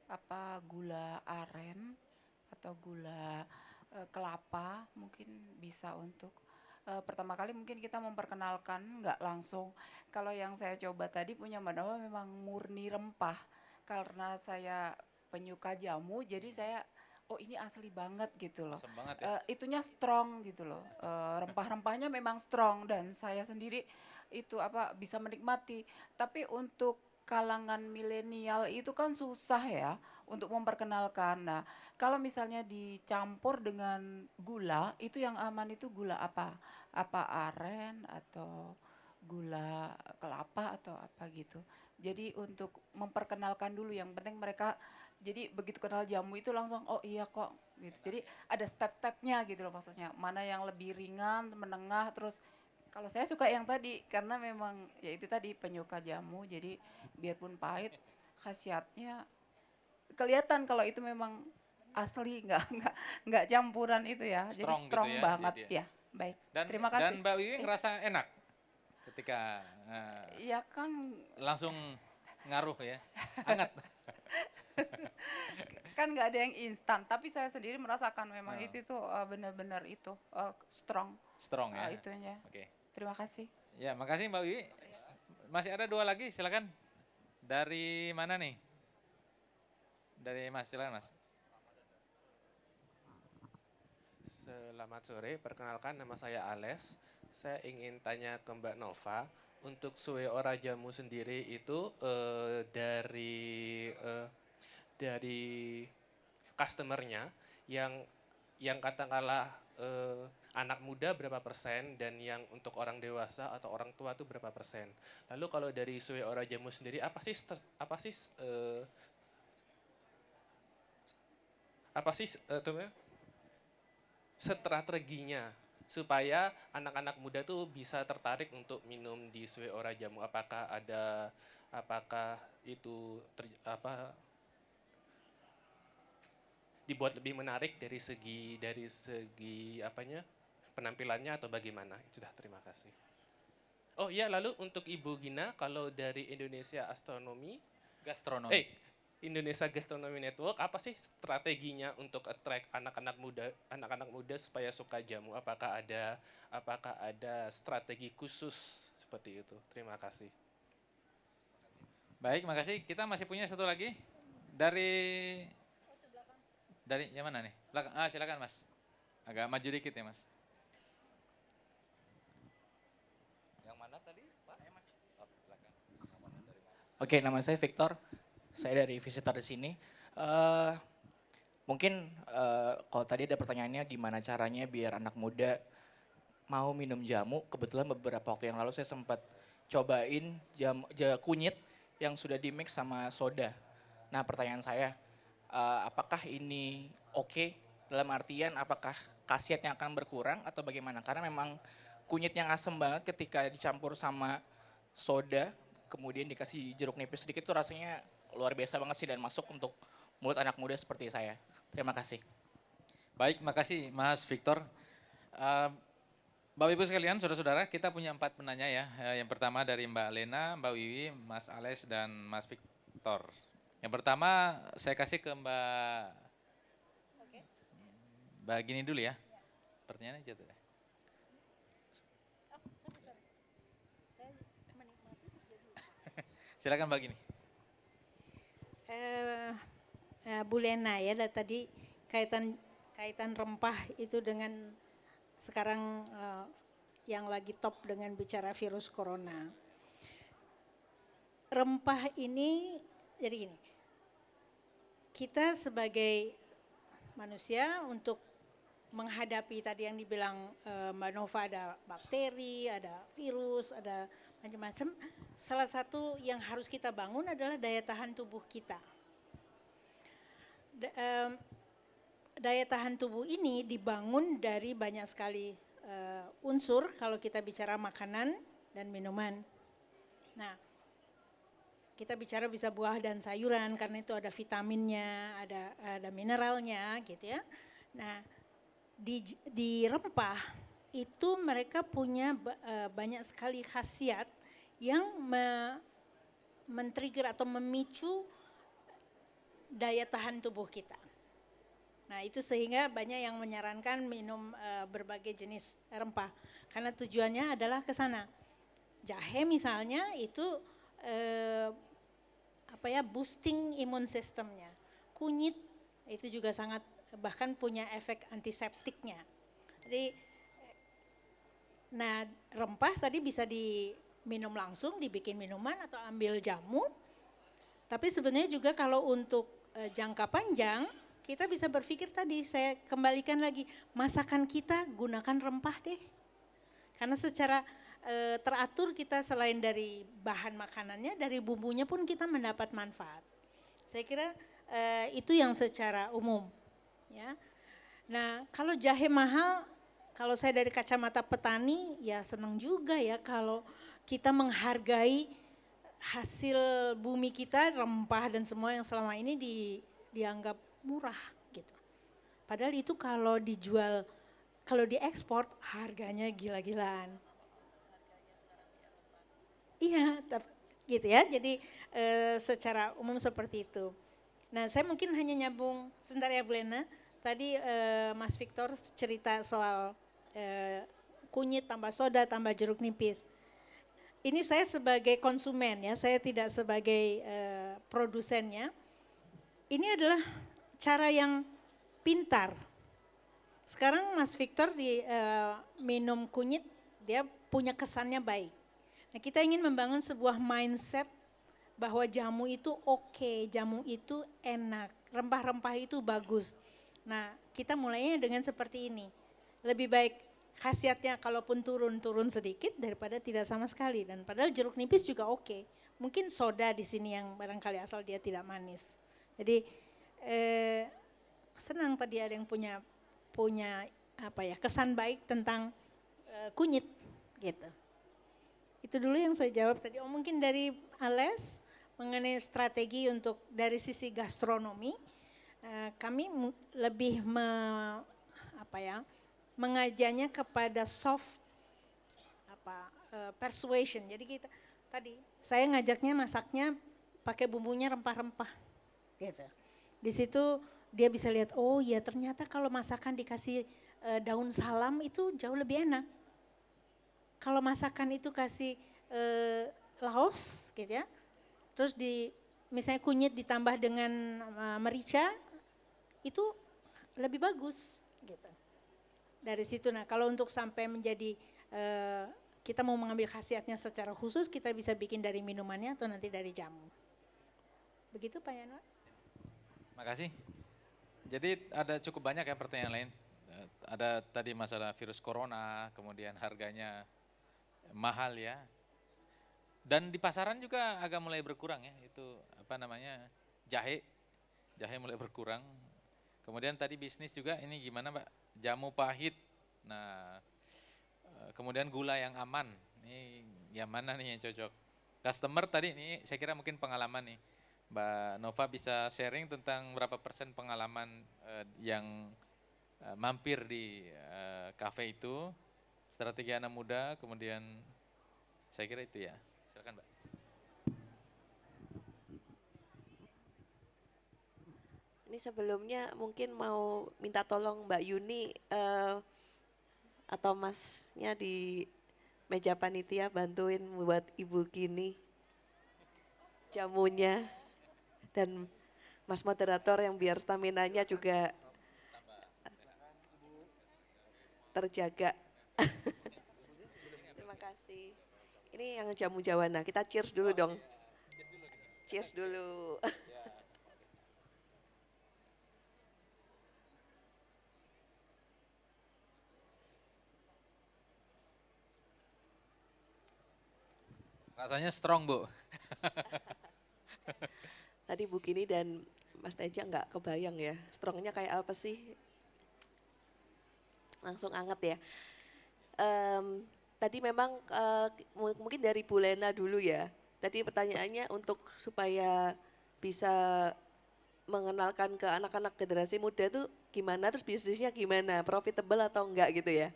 apa gula aren atau gula kelapa mungkin bisa untuk pertama kali mungkin kita memperkenalkan nggak langsung. Kalau yang saya coba tadi punya Mbak Nova memang murni rempah. Karena saya penyuka jamu jadi saya oh ini asli banget gitu loh. Asem banget ya. Itunya strong gitu loh. Rempah-rempahnya memang strong dan saya sendiri itu apa bisa menikmati. Tapi untuk kalangan milenial itu kan susah ya untuk memperkenalkan. Nah, kalau misalnya dicampur dengan gula, itu yang aman itu gula apa? Apa aren atau gula kelapa atau apa gitu. Jadi untuk memperkenalkan dulu yang penting mereka jadi begitu kenal jamu itu langsung oh iya kok gitu. Jadi ada step-stepnya gitu loh maksudnya. Mana yang lebih ringan, menengah terus kalau saya suka yang tadi karena memang ya itu tadi penyuka jamu jadi biarpun pahit khasiatnya kelihatan kalau itu memang asli, nggak campuran itu ya. Jadi Strong gitu strong ya, banget jadi ya. Baik. Dan, Terima kasih. Dan Mbak Wiwi ngerasa enak ketika Iya kan, langsung ngaruh ya, hangat. kan nggak ada yang instan. Tapi saya sendiri merasakan memang Oh. itu tuh benar-benar itu strong. Strong ya. Itunya. Oke. Terima kasih. Ya, makasih Mbak Wiwi. Masih ada 2 lagi, silakan. Dari mana nih? Dari Mas, silakan Mas. Selamat sore, perkenalkan nama saya Ales. Saya ingin tanya ke Mbak Nova, untuk Sue Ora Jamu sendiri itu dari customernya yang katakanlah anak muda berapa persen dan yang untuk orang dewasa atau orang tua itu berapa persen. Lalu kalau dari Sue Ora Jamu sendiri apa sih strateginya supaya anak-anak muda tuh bisa tertarik untuk minum di Sue Ora Jamu? Apakah itu dibuat lebih menarik dari segi penampilannya atau bagaimana? Itu dah, terima kasih. Oh iya, lalu untuk Ibu Gina, kalau dari Indonesia Gastronomi. Indonesia Gastronomy Network, apa sih strateginya untuk attract anak-anak muda supaya suka jamu? Apakah ada strategi khusus seperti itu? Terima kasih. Baik, makasih. Kita masih punya satu lagi. Dari yang mana nih? Belakang. Silakan Mas. Agak maju dikit ya Mas. Yang mana tadi? Pak? Oh, belakang. Oke, nama saya Victor. Saya dari visitor di sini. Mungkin kalau tadi ada pertanyaannya gimana caranya biar anak muda mau minum jamu. Kebetulan beberapa waktu yang lalu saya sempat cobain kunyit yang sudah di mix sama soda. Nah pertanyaan saya, apakah ini oke? Dalam artian apakah khasiatnya akan berkurang atau bagaimana? Karena memang kunyit yang asam banget ketika dicampur sama soda, kemudian dikasih jeruk nipis sedikit tuh rasanya luar biasa banget sih dan masuk untuk mulut anak muda seperti saya. Terima kasih. Baik, makasih Mas Victor. Bapak Ibu sekalian, saudara-saudara, kita punya 4 penanya ya. Yang pertama dari Mbak Lena, Mbak Wiwi, Mas Ales, dan Mas Victor. Yang pertama saya kasih ke Mbak Gini dulu ya. Pertanyaannya jatuh deh. Silakan Mbak Gini. Bu Lena ya, tadi kaitan rempah itu dengan sekarang yang lagi top dengan bicara virus corona. Rempah ini jadi gini, kita sebagai manusia untuk menghadapi tadi yang dibilang Mbak Nova, ada bakteri, ada virus, ada macam-macam. Salah satu yang harus kita bangun adalah daya tahan tubuh kita. Daya tahan tubuh ini dibangun dari banyak sekali unsur kalau kita bicara makanan dan minuman. Nah, kita bicara bisa buah dan sayuran karena itu ada vitaminnya, ada mineralnya gitu ya. Nah, di rempah itu mereka punya banyak sekali khasiat yang men-trigger atau memicu daya tahan tubuh kita. Nah itu sehingga banyak yang menyarankan minum berbagai jenis rempah karena tujuannya adalah ke sana. Jahe misalnya itu boosting imun sistemnya. Kunyit itu juga sangat bahkan punya efek antiseptiknya. Jadi nah rempah tadi bisa diminum langsung, dibikin minuman atau ambil jamu. Tapi sebenarnya juga kalau untuk jangka panjang kita bisa berpikir tadi, saya kembalikan lagi, masakan kita gunakan rempah deh. Karena secara teratur kita selain dari bahan makanannya, dari bumbunya pun kita mendapat manfaat. Saya kira itu yang secara umum. Ya. Nah kalau jahe mahal, kalau saya dari kacamata petani ya senang juga ya kalau kita menghargai hasil bumi kita, rempah dan semua yang selama ini dianggap murah gitu. Padahal itu kalau dijual, kalau diekspor harganya gila-gilaan. Iya, gitu ya. Jadi secara umum seperti itu. Nah, saya mungkin hanya nyambung sebentar ya Bu Lena. Tadi Mas Victor cerita soal kunyit tambah soda tambah jeruk nipis. Ini saya sebagai konsumen ya, saya tidak sebagai produsennya. Ini adalah cara yang pintar. Sekarang Mas Victor di minum kunyit, dia punya kesannya baik. Nah, kita ingin membangun sebuah mindset bahwa jamu itu oke, jamu itu enak, rempah-rempah itu bagus. Nah, kita mulainya dengan seperti ini. Lebih baik khasiatnya kalaupun turun sedikit daripada tidak sama sekali. Dan padahal jeruk nipis juga oke. Mungkin soda di sini yang barangkali asal dia tidak manis. Jadi senang tadi ada yang punya apa ya, kesan baik tentang kunyit gitu. Itu dulu yang saya jawab tadi. Mungkin dari Ales mengenai strategi untuk dari sisi gastronomi, kami lebih mengajarnya kepada soft persuasion. Jadi kita tadi saya ngajaknya masaknya pakai bumbunya rempah-rempah gitu. Di situ dia bisa lihat, oh ya ternyata kalau masakan dikasih daun salam itu jauh lebih enak. Kalau masakan itu kasih laos gitu ya, terus misalnya kunyit ditambah dengan merica, itu lebih bagus gitu. Dari situ, nah kalau untuk sampai menjadi kita mau mengambil khasiatnya secara khusus, kita bisa bikin dari minumannya atau nanti dari jamu. Begitu Pak Yanwar? Makasih. Jadi ada cukup banyak ya pertanyaan lain. Ada tadi masalah virus corona, kemudian harganya mahal ya. Dan di pasaran juga agak mulai berkurang ya, itu jahe mulai berkurang. Kemudian tadi bisnis juga ini gimana Mbak, jamu pahit. Nah kemudian gula yang aman, ini yang mana nih yang cocok. Customer tadi ini saya kira mungkin pengalaman nih. Mbak Nova bisa sharing tentang berapa persen pengalaman yang mampir di kafe itu, strategi anak muda, kemudian saya kira itu ya. Silakan Mbak. Ini sebelumnya mungkin mau minta tolong Mbak Yuni atau Masnya di meja panitia bantuin buat Ibu Kini jamunya, dan Mas moderator yang biar staminanya juga terjaga. Terima kasih. Ini yang jamu Jawana, kita cheers dulu dong. Cheers dulu. Rasanya strong Bu. Tadi Bu Kini dan Mas Teja nggak kebayang ya, strongnya kayak apa sih? Langsung anget ya. Tadi memang mungkin dari Bu Lena dulu ya. Tadi pertanyaannya untuk supaya bisa mengenalkan ke anak-anak generasi muda tuh gimana, terus bisnisnya gimana, profitable atau enggak gitu ya.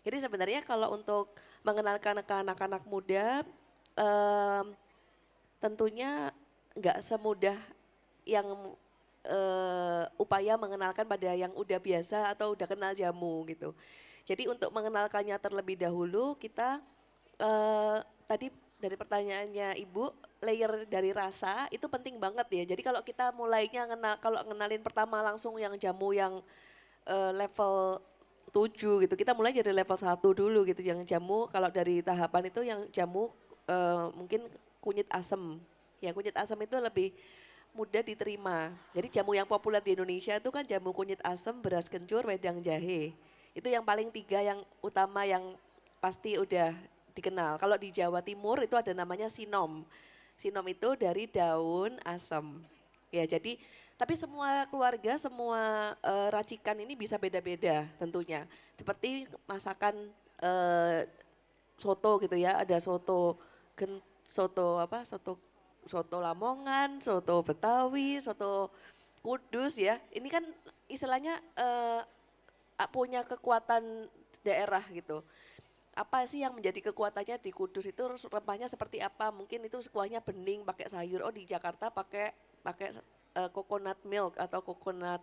Jadi sebenarnya kalau untuk mengenalkan ke anak-anak muda, tentunya enggak semudah yang upaya mengenalkan pada yang udah biasa atau udah kenal jamu gitu. Jadi untuk mengenalkannya terlebih dahulu kita tadi dari pertanyaannya Ibu, layer dari rasa itu penting banget ya. Jadi kalau kita mulainya kalau ngenalin pertama langsung yang jamu yang level 7 gitu, kita mulai dari level 1 dulu gitu, yang jamu kalau dari tahapan itu yang jamu mungkin kunyit asem. Ya kunyit asem itu lebih mudah diterima. Jadi jamu yang populer di Indonesia itu kan jamu kunyit asem, beras kencur, wedang jahe. Itu yang paling 3 yang utama yang pasti udah dikenal. Kalau di Jawa Timur itu ada namanya sinom. Sinom itu dari daun asem. Ya jadi, tapi semua keluarga, semua racikan ini bisa beda-beda tentunya. Seperti masakan soto gitu ya, ada soto Lamongan, soto Betawi, soto Kudus ya, ini kan istilahnya punya kekuatan daerah gitu. Apa sih yang menjadi kekuatannya di Kudus itu, rempahnya seperti apa? Mungkin itu kuahnya bening pakai sayur. Oh di Jakarta pakai pakai coconut milk atau coconut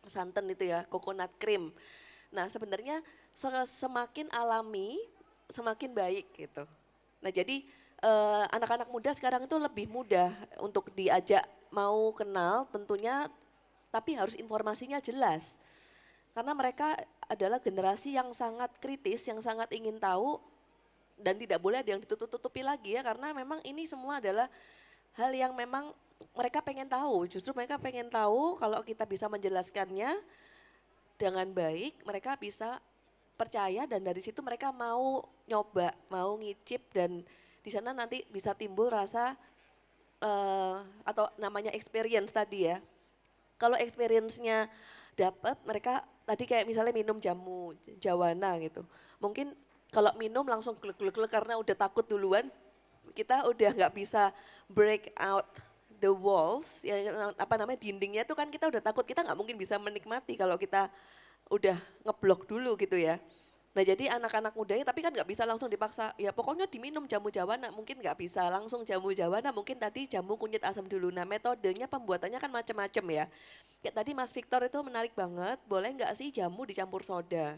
santan itu ya, coconut cream. Nah sebenarnya semakin alami semakin baik gitu. Nah jadi anak-anak muda sekarang itu lebih mudah untuk diajak mau kenal tentunya, tapi harus informasinya jelas. Karena mereka adalah generasi yang sangat kritis, yang sangat ingin tahu dan tidak boleh ada yang ditutup-tutupi lagi ya, karena memang ini semua adalah hal yang memang mereka pengen tahu. Justru mereka pengen tahu kalau kita bisa menjelaskannya dengan baik, mereka bisa percaya dan dari situ mereka mau nyoba, mau ngicip dan di sana nanti bisa timbul rasa atau namanya experience tadi ya. Kalau experience-nya dapat, mereka tadi kayak misalnya minum jamu jawana gitu. Mungkin kalau minum langsung glek-glek karena udah takut duluan, kita udah nggak bisa break out the walls, ya, apa namanya dindingnya itu kan kita udah takut, kita nggak mungkin bisa menikmati kalau kita udah ngeblok dulu gitu ya. Nah jadi anak-anak mudanya tapi kan nggak bisa langsung dipaksa, ya pokoknya diminum jamu jawana, mungkin nggak bisa langsung jamu jawana, mungkin tadi jamu kunyit asam dulu. Nah metodenya pembuatannya kan macam-macam ya. Kayak tadi Mas Victor itu menarik banget, boleh nggak sih jamu dicampur soda?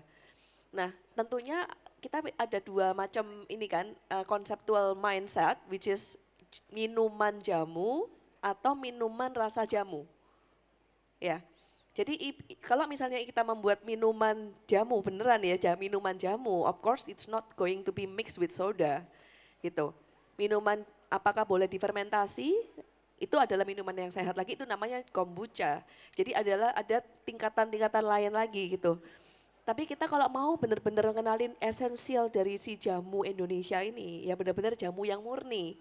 Nah tentunya kita ada dua macam ini kan, conceptual mindset which is minuman jamu atau minuman rasa jamu. Ya. Jadi kalau misalnya kita membuat minuman jamu beneran ya, minuman jamu, of course it's not going to be mixed with soda gitu. Minuman apakah boleh difermentasi? Itu adalah minuman yang sehat lagi, itu namanya kombucha. Jadi ada tingkatan-tingkatan lain lagi gitu. Tapi kita kalau mau benar-benar kenalin esensial dari si jamu Indonesia ini, ya benar-benar jamu yang murni,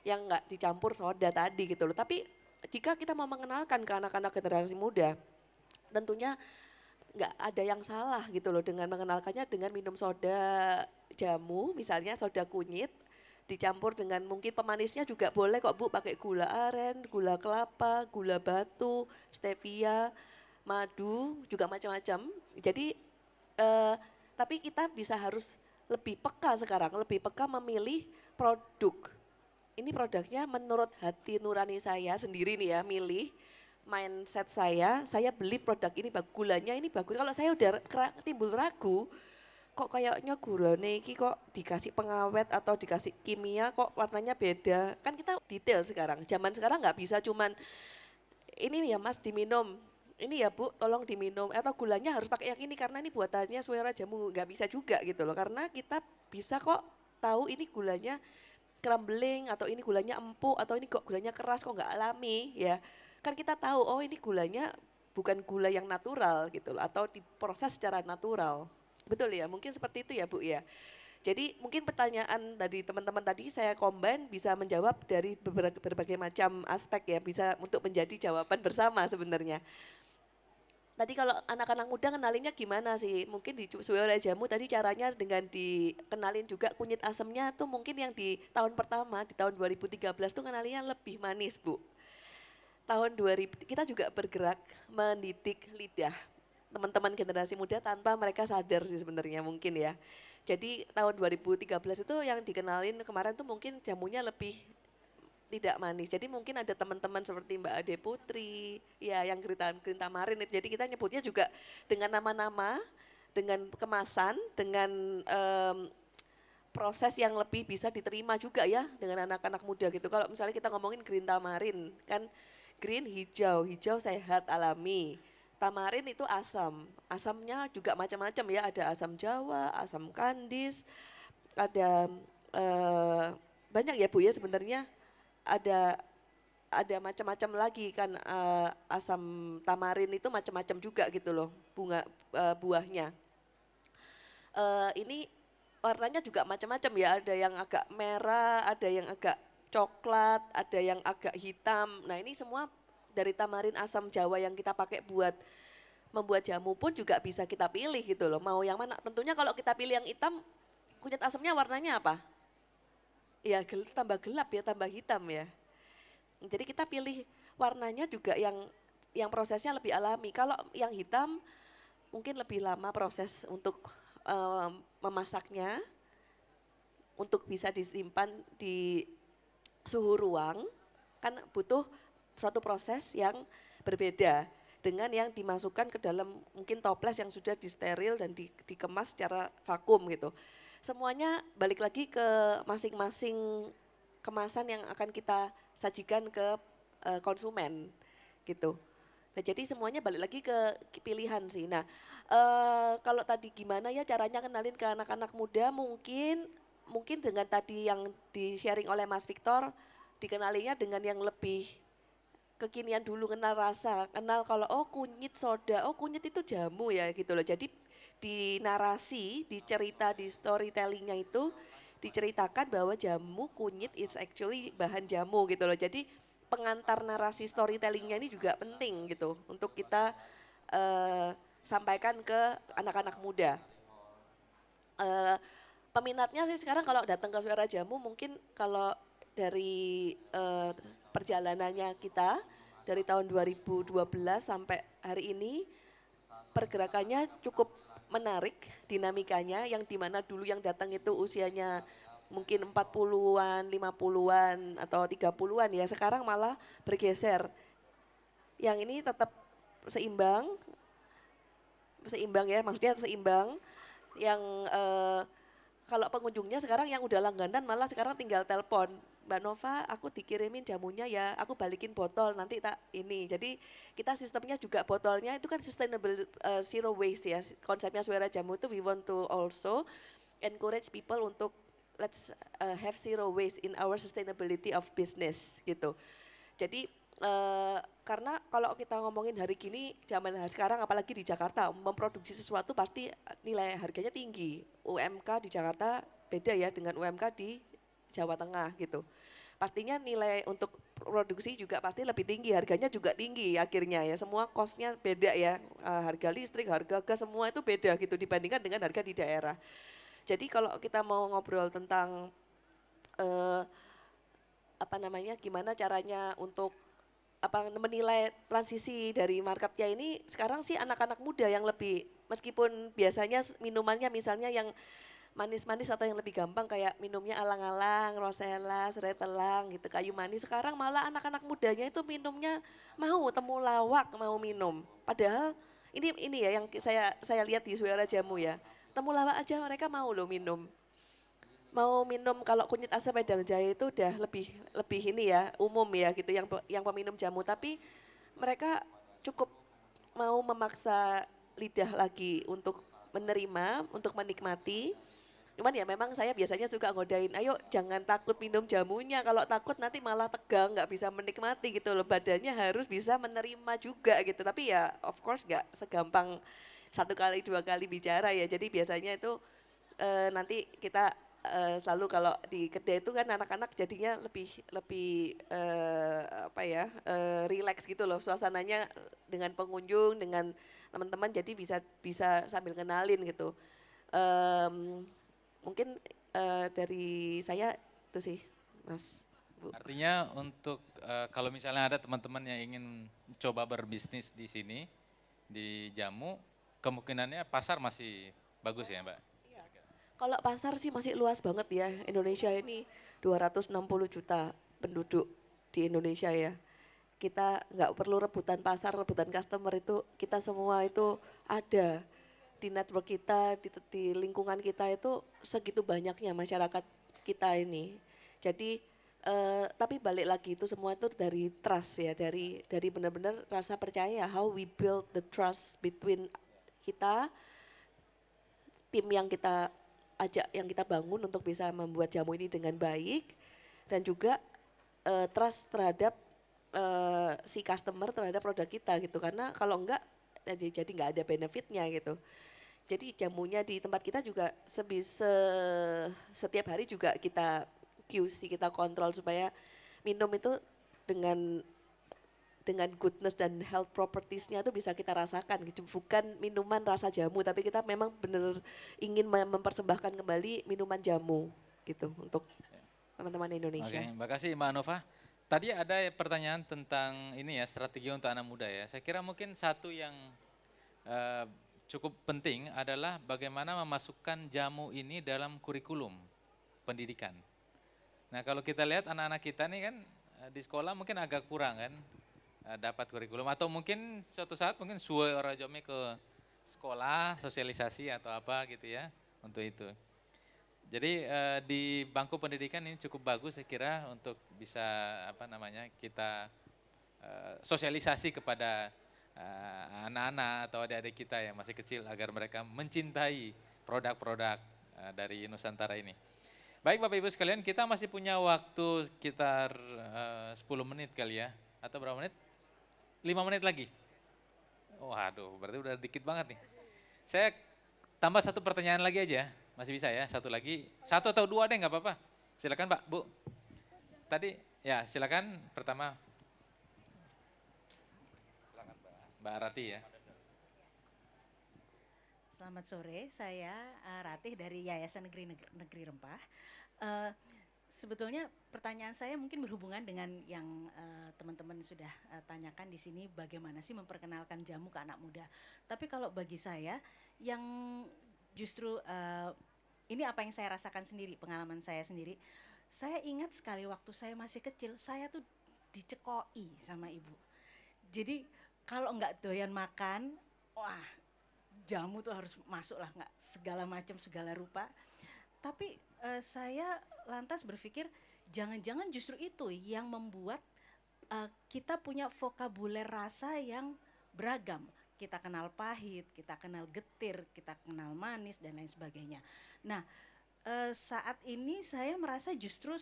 yang nggak dicampur soda tadi gitu loh. Tapi jika kita mau mengenalkan ke anak-anak generasi muda, tentunya nggak ada yang salah gitu loh dengan mengenalkannya dengan minum soda jamu, misalnya soda kunyit, dicampur dengan mungkin pemanisnya juga boleh kok Bu, pakai gula aren, gula kelapa, gula batu, stevia, madu, juga macam-macam. Jadi tapi kita bisa harus lebih peka sekarang, lebih peka memilih produk. Ini produknya menurut hati nurani saya sendiri nih ya, milih mindset saya beli produk ini bagus, gulanya ini bagus. Kalau saya udah timbul ragu, kok kayaknya gulanya ini kok dikasih pengawet atau dikasih kimia kok warnanya beda. Kan kita detail sekarang, zaman sekarang nggak bisa cuman ini ya Mas diminum, ini ya Bu tolong diminum, atau gulanya harus pakai yang ini karena ini buatannya Suara Jamu, nggak bisa juga gitu loh. Karena kita bisa kok tahu ini gulanya crumbling atau ini gulanya empuk atau ini kok gulanya keras kok nggak alami ya. Kan kita tahu oh ini gulanya bukan gula yang natural gitu loh, atau diproses secara natural. Betul ya, mungkin seperti itu ya Bu ya. Jadi mungkin pertanyaan dari teman-teman tadi saya combine bisa menjawab dari berbagai macam aspek ya, bisa untuk menjadi jawaban bersama sebenarnya. Tadi kalau anak-anak muda kenalinnya gimana sih? Mungkin di Suara Jamu tadi caranya dengan dikenalin juga kunyit asamnya tuh mungkin yang di tahun pertama, di tahun 2013 tuh kenalinya lebih manis Bu. Tahun 2000 kita juga bergerak mendidik lidah teman-teman generasi muda tanpa mereka sadar sih sebenarnya mungkin ya. Jadi tahun 2013 itu yang dikenalin kemarin tuh mungkin jamunya lebih tidak manis. Jadi mungkin ada teman-teman seperti Mbak Ade Putri, ya yang Green Tamarin itu. Jadi kita nyebutnya juga dengan nama-nama, dengan kemasan, dengan proses yang lebih bisa diterima juga ya dengan anak-anak muda gitu. Kalau misalnya kita ngomongin Green Tamarin, kan green hijau, hijau sehat alami. Tamarin itu asam, asamnya juga macam-macam ya, ada asam Jawa, asam kandis, ada banyak ya Bu ya sebenarnya. Ada macam-macam lagi kan asam tamarin itu macam-macam juga gitu loh buahnya. Ini warnanya juga macam-macam ya, ada yang agak merah, ada yang agak coklat, ada yang agak hitam. Nah ini semua dari tamarin asam Jawa yang kita pakai buat membuat jamu pun juga bisa kita pilih gitu loh. Mau yang mana? Tentunya kalau kita pilih yang hitam, kunyit asamnya warnanya apa? Ya tambah gelap ya, tambah hitam ya. Jadi kita pilih warnanya juga yang yang prosesnya lebih alami. Kalau yang hitam mungkin lebih lama proses untuk memasaknya, untuk bisa disimpan di suhu ruang, kan butuh suatu proses yang berbeda dengan yang dimasukkan ke dalam mungkin toples yang sudah disteril dan dikemas secara vakum gitu. Semuanya balik lagi ke masing-masing kemasan yang akan kita sajikan ke konsumen gitu. Nah, jadi semuanya balik lagi ke pilihan sih. Nah, kalau tadi gimana ya caranya kenalin ke anak-anak muda, mungkin dengan tadi yang di-sharing oleh Mas Victor, dikenalinya dengan yang lebih kekinian dulu, kenal rasa, kenal kalau oh kunyit soda, oh kunyit itu jamu ya gitu loh. Jadi di narasi, di cerita, di storytellingnya itu diceritakan bahwa jamu kunyit is actually bahan jamu gitu loh. Jadi pengantar narasi storytellingnya ini juga penting gitu untuk kita sampaikan ke anak-anak muda. Peminatnya sih sekarang kalau datang ke Suara Jamu mungkin kalau dari perjalanannya kita dari tahun 2012 sampai hari ini pergerakannya cukup menarik dinamikanya, yang dimana dulu yang datang itu usianya mungkin 40-an, 50-an atau 30-an ya, sekarang malah bergeser. Yang ini tetap seimbang ya, maksudnya seimbang yang kalau pengunjungnya sekarang yang udah langganan malah sekarang tinggal telepon, Mbak Nova aku dikirimin jamunya ya, aku balikin botol nanti tak ini. Jadi kita sistemnya juga botolnya itu kan sustainable, zero waste ya, konsepnya Suara Jamu itu we want to also encourage people untuk let's have zero waste in our sustainability of business gitu. Jadi karena kalau kita ngomongin hari gini, zaman sekarang apalagi di Jakarta, memproduksi sesuatu pasti nilai harganya tinggi. UMK di Jakarta beda ya dengan UMK di Jawa Tengah gitu. Pastinya nilai untuk produksi juga pasti lebih tinggi, harganya juga tinggi akhirnya ya. Semua cost-nya beda ya, harga listrik, harga gas semua itu beda gitu dibandingkan dengan harga di daerah. Jadi kalau kita mau ngobrol tentang gimana caranya untuk menilai transisi dari marketnya ini, sekarang sih anak-anak muda yang lebih, meskipun biasanya minumannya misalnya yang manis-manis atau yang lebih gampang kayak minumnya alang-alang, rosella, serai telang gitu, kayu manis, sekarang malah anak-anak mudanya itu minumnya mau temulawak, mau minum. Padahal ini ya yang saya lihat di Suara Jamu ya, temulawak aja mereka mau loh minum. Mau minum kalau kunyit asam wedang jahe itu udah lebih ini ya, umum ya gitu yang peminum jamu, tapi mereka cukup mau memaksa lidah lagi untuk menerima, untuk menikmati. Cuman ya memang saya biasanya suka ngodain, ayo jangan takut minum jamunya, kalau takut nanti malah tegang, nggak bisa menikmati gitu loh, badannya harus bisa menerima juga gitu. Tapi ya of course nggak segampang 1 kali 2 kali bicara ya, jadi biasanya itu nanti kita selalu kalau di kedai itu kan anak-anak jadinya lebih relax gitu loh suasananya dengan pengunjung, dengan teman-teman, jadi bisa sambil kenalin gitu. Mungkin dari saya itu sih, Mas. Bu. Artinya untuk kalau misalnya ada teman-teman yang ingin coba berbisnis di sini, di jamu, kemungkinannya pasar masih bagus ya Mbak? Kalau pasar sih masih luas banget ya, Indonesia ini 260 juta penduduk di Indonesia ya. Kita nggak perlu rebutan pasar, rebutan customer, itu kita semua itu ada di network kita, di lingkungan kita itu segitu banyaknya masyarakat kita ini. Jadi tapi balik lagi itu semua itu dari trust ya, dari benar-benar rasa percaya, how we build the trust between kita, tim yang kita ajak, yang kita bangun untuk bisa membuat jamu ini dengan baik, dan juga trust terhadap si customer terhadap produk kita gitu, karena kalau enggak jadi nggak ada benefitnya gitu. Jadi jamunya di tempat kita juga setiap hari juga kita QC, kita kontrol supaya minum itu dengan goodness dan health propertiesnya itu bisa kita rasakan gitu. Bukan minuman rasa jamu, tapi kita memang benar ingin mempersembahkan kembali minuman jamu gitu untuk teman-teman Indonesia. Oke, terima kasih Mbak Nova. Tadi ada pertanyaan tentang ini ya, strategi untuk anak muda ya. Saya kira mungkin satu yang cukup penting adalah bagaimana memasukkan jamu ini dalam kurikulum pendidikan. Nah kalau kita lihat anak-anak kita nih kan di sekolah mungkin agak kurang kan dapat kurikulum. Atau mungkin suatu saat mungkin suwe orang jome ke sekolah, sosialisasi atau apa gitu ya untuk itu. Jadi di bangku pendidikan ini cukup bagus saya kira untuk bisa kita sosialisasi kepada anak-anak atau adik-adik kita yang masih kecil agar mereka mencintai produk-produk dari Nusantara ini. Baik Bapak Ibu sekalian, kita masih punya waktu sekitar 10 menit kali ya, atau berapa menit? 5 menit lagi. Waduh, berarti udah dikit banget nih. Saya tambah satu pertanyaan lagi aja, masih bisa ya, satu lagi. Satu atau dua deh nggak apa-apa. Silakan Pak, Bu. Tadi ya silakan pertama. Mbak Rati ya. Selamat sore, saya Ratih dari Yayasan Negeri Rempah. Sebetulnya pertanyaan saya mungkin berhubungan dengan yang teman-teman sudah tanyakan di sini, bagaimana sih memperkenalkan jamu ke anak muda. Tapi kalau bagi saya yang justru ini apa yang saya rasakan sendiri, pengalaman saya sendiri. Saya ingat sekali waktu saya masih kecil, saya tuh dicekoi sama ibu. Jadi kalau nggak doyan makan, wah jamu tuh harus masuk lah, nggak segala macam segala rupa. Tapi saya lantas berpikir jangan-jangan justru itu yang membuat kita punya vokabuler rasa yang beragam. Kita kenal pahit, kita kenal getir, kita kenal manis dan lain sebagainya. Nah saat ini saya merasa justru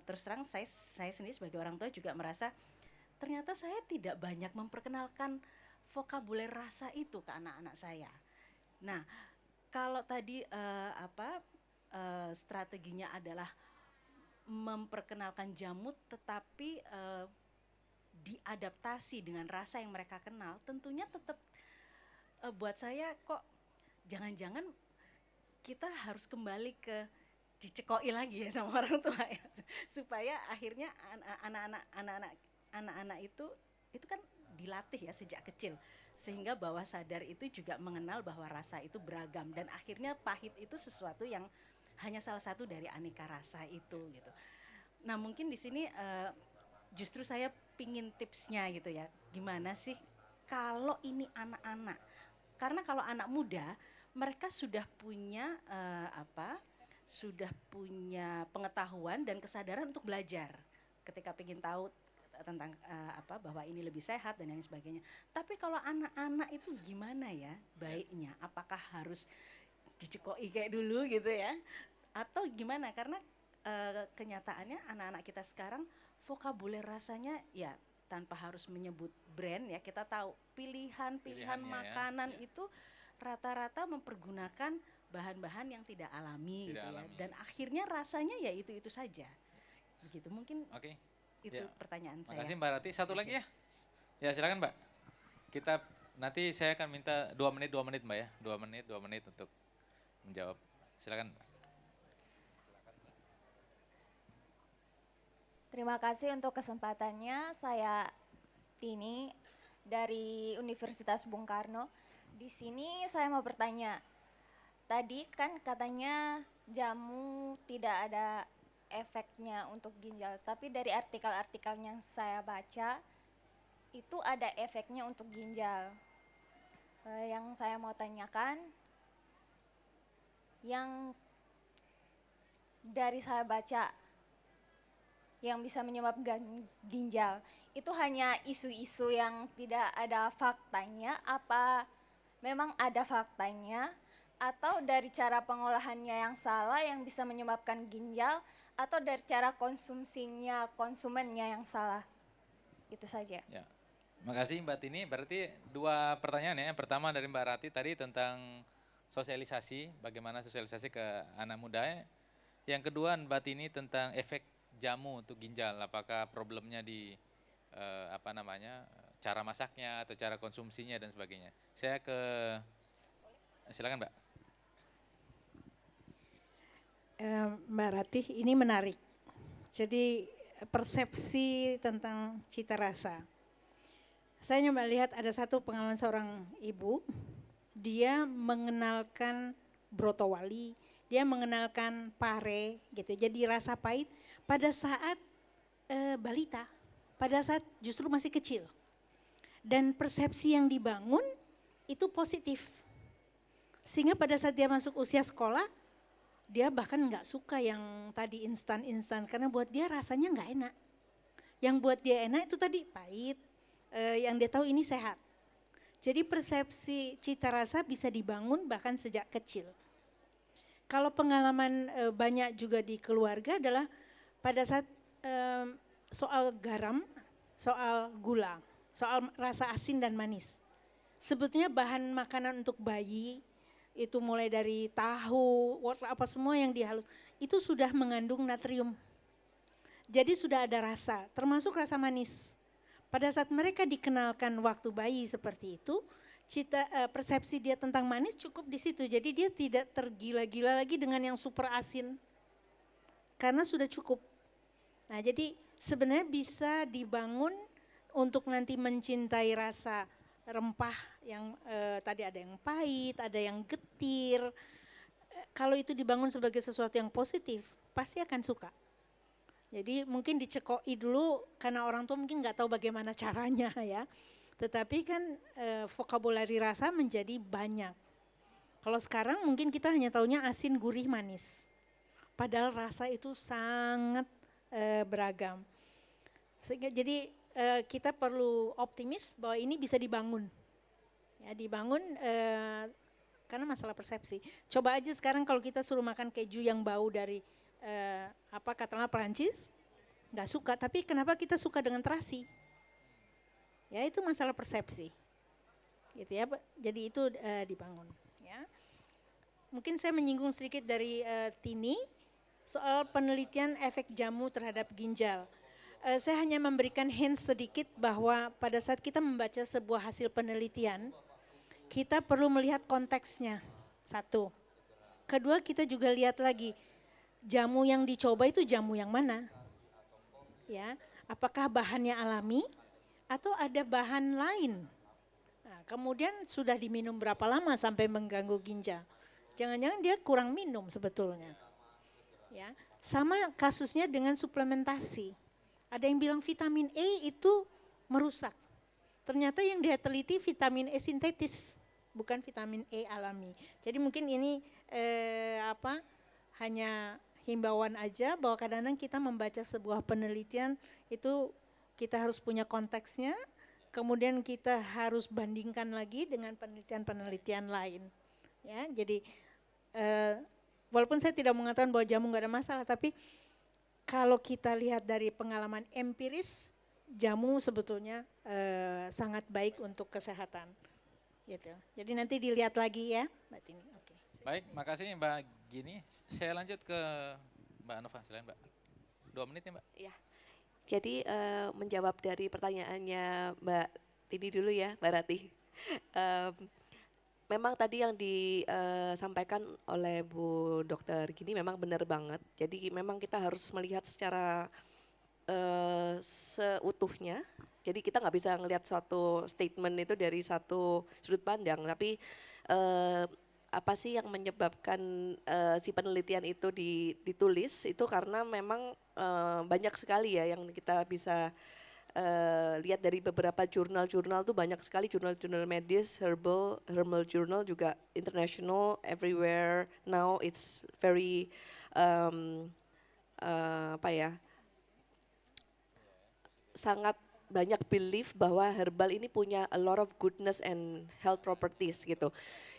terus terang saya sendiri sebagai orang tua juga merasa ternyata saya tidak banyak memperkenalkan vokabuler rasa itu ke anak-anak saya. Nah, kalau tadi strateginya adalah memperkenalkan jamu tetapi diadaptasi dengan rasa yang mereka kenal, tentunya tetap buat saya kok jangan-jangan kita harus kembali ke dicekoi lagi ya sama orang tua ya, supaya akhirnya anak-anak itu kan dilatih ya sejak kecil sehingga bawah sadar itu juga mengenal bahwa rasa itu beragam dan akhirnya pahit itu sesuatu yang hanya salah satu dari aneka rasa itu gitu. Nah mungkin di sini justru saya pingin tipsnya gitu ya, gimana sih kalau ini anak-anak, karena kalau anak muda mereka sudah punya sudah punya pengetahuan dan kesadaran untuk belajar ketika ingin tahu tentang bahwa ini lebih sehat dan lain sebagainya. Tapi kalau anak-anak itu gimana ya baiknya? Apakah harus dicekoi kayak dulu gitu ya? Atau gimana? Karena kenyataannya anak-anak kita sekarang vokabuler rasanya ya tanpa harus menyebut brand ya, kita tahu pilihan makanan ya. Itu rata-rata mempergunakan bahan-bahan yang tidak alami gitu ya. Dan akhirnya rasanya ya itu saja. Begitu mungkin. Oke. Itu ya. Pertanyaan saya. Makasih Mbak Rati. Satu lagi ya. Ya silakan Mbak. Kita nanti saya akan minta 2 menit Mbak ya. 2 menit untuk menjawab. Silakan Mbak. Terima kasih untuk kesempatannya. Saya Tini dari Universitas Bung Karno. Di sini saya mau bertanya. Tadi kan katanya jamu tidak ada efeknya untuk ginjal, tapi dari artikel-artikel yang saya baca itu ada efeknya untuk ginjal. Yang saya mau tanyakan, yang dari saya baca yang bisa menyebabkan ginjal itu hanya isu-isu yang tidak ada faktanya, apa memang ada faktanya, atau dari cara pengolahannya yang salah yang bisa menyebabkan ginjal, atau dari cara konsumsinya konsumennya yang salah. Itu saja. Ya. Makasih Mbak Tini. Berarti 2 pertanyaan ya. Yang pertama dari Mbak Rati tadi tentang sosialisasi, bagaimana sosialisasi ke anak muda. Yang kedua Mbak Tini tentang efek jamu untuk ginjal. Apakah problemnya di cara masaknya atau cara konsumsinya dan sebagainya. Saya silakan Mbak. Mbak Ratih, ini menarik. Jadi persepsi tentang cita rasa. Saya nyoba lihat ada satu pengalaman seorang ibu, dia mengenalkan brotowali, dia mengenalkan pare gitu. Jadi rasa pahit pada saat balita, pada saat justru masih kecil. Dan persepsi yang dibangun itu positif. Sehingga pada saat dia masuk usia sekolah, dia bahkan nggak suka yang tadi instan-instan karena buat dia rasanya nggak enak. Yang buat dia enak itu tadi pahit, yang dia tahu ini sehat. Jadi persepsi cita rasa bisa dibangun bahkan sejak kecil. Kalau pengalaman banyak juga di keluarga adalah pada saat soal garam, soal gula, soal rasa asin dan manis. Sebetulnya bahan makanan untuk bayi itu mulai dari tahu, wortel, apa semua yang dihalus, itu sudah mengandung natrium. Jadi sudah ada rasa, termasuk rasa manis. Pada saat mereka dikenalkan waktu bayi seperti itu, persepsi dia tentang manis cukup di situ. Jadi dia tidak tergila-gila lagi dengan yang super asin. Karena sudah cukup. Nah, jadi sebenarnya bisa dibangun untuk nanti mencintai rasa rempah yang tadi ada yang pahit, ada yang getir. Kalau itu dibangun sebagai sesuatu yang positif, pasti akan suka. Jadi mungkin dicekoi dulu karena orang tua mungkin nggak tahu bagaimana caranya ya. Tetapi kan vokabulari rasa menjadi banyak. Kalau sekarang mungkin kita hanya taunya asin, gurih, manis. Padahal rasa itu sangat beragam. Sehingga jadi kita perlu optimis bahwa ini bisa dibangun. Ya, dibangun karena masalah persepsi. Coba aja sekarang kalau kita suruh makan keju yang bau dari katakanlah Perancis, nggak suka, tapi kenapa kita suka dengan terasi? Ya itu masalah persepsi, gitu ya. Jadi itu dibangun. Ya. Mungkin saya menyinggung sedikit dari Tini soal penelitian efek jamu terhadap ginjal. Saya hanya memberikan hint sedikit bahwa pada saat kita membaca sebuah hasil penelitian, kita perlu melihat konteksnya. Satu, kedua kita juga lihat lagi. Jamu yang dicoba itu jamu yang mana? Ya, apakah bahannya alami atau ada bahan lain? Nah, kemudian sudah diminum berapa lama sampai mengganggu ginjal? Jangan-jangan dia kurang minum sebetulnya. Ya, sama kasusnya dengan suplementasi. Ada yang bilang vitamin E itu merusak. Ternyata yang dia teliti vitamin E sintetis, bukan vitamin E alami. Jadi mungkin ini hanya himbauan aja bahwa kadang-kadang kita membaca sebuah penelitian itu kita harus punya konteksnya, kemudian kita harus bandingkan lagi dengan penelitian-penelitian lain. Ya, jadi walaupun saya tidak mengatakan bahwa jamu nggak ada masalah, tapi kalau kita lihat dari pengalaman empiris, jamu sebetulnya sangat baik untuk kesehatan. Gitu. Jadi nanti dilihat lagi ya, Mbak Tini. Oke. Baik, makasih Mbak Gini. Saya lanjut ke Mbak Nova, silakan Mbak. 2 menit ya Mbak. Ya. Jadi menjawab dari pertanyaannya Mbak Tini dulu ya, Mbak Ratih. Memang tadi yang disampaikan oleh Bu Dokter Gini memang benar banget. Jadi memang kita harus melihat secara seutuhnya. Jadi kita nggak bisa ngelihat suatu statement itu dari satu sudut pandang, tapi apa sih yang menyebabkan si penelitian itu ditulis itu karena memang banyak sekali ya yang kita bisa lihat dari beberapa jurnal-jurnal tuh banyak sekali jurnal-jurnal medis, herbal journal juga international, everywhere now it's very sangat banyak belief bahwa herbal ini punya a lot of goodness and health properties gitu.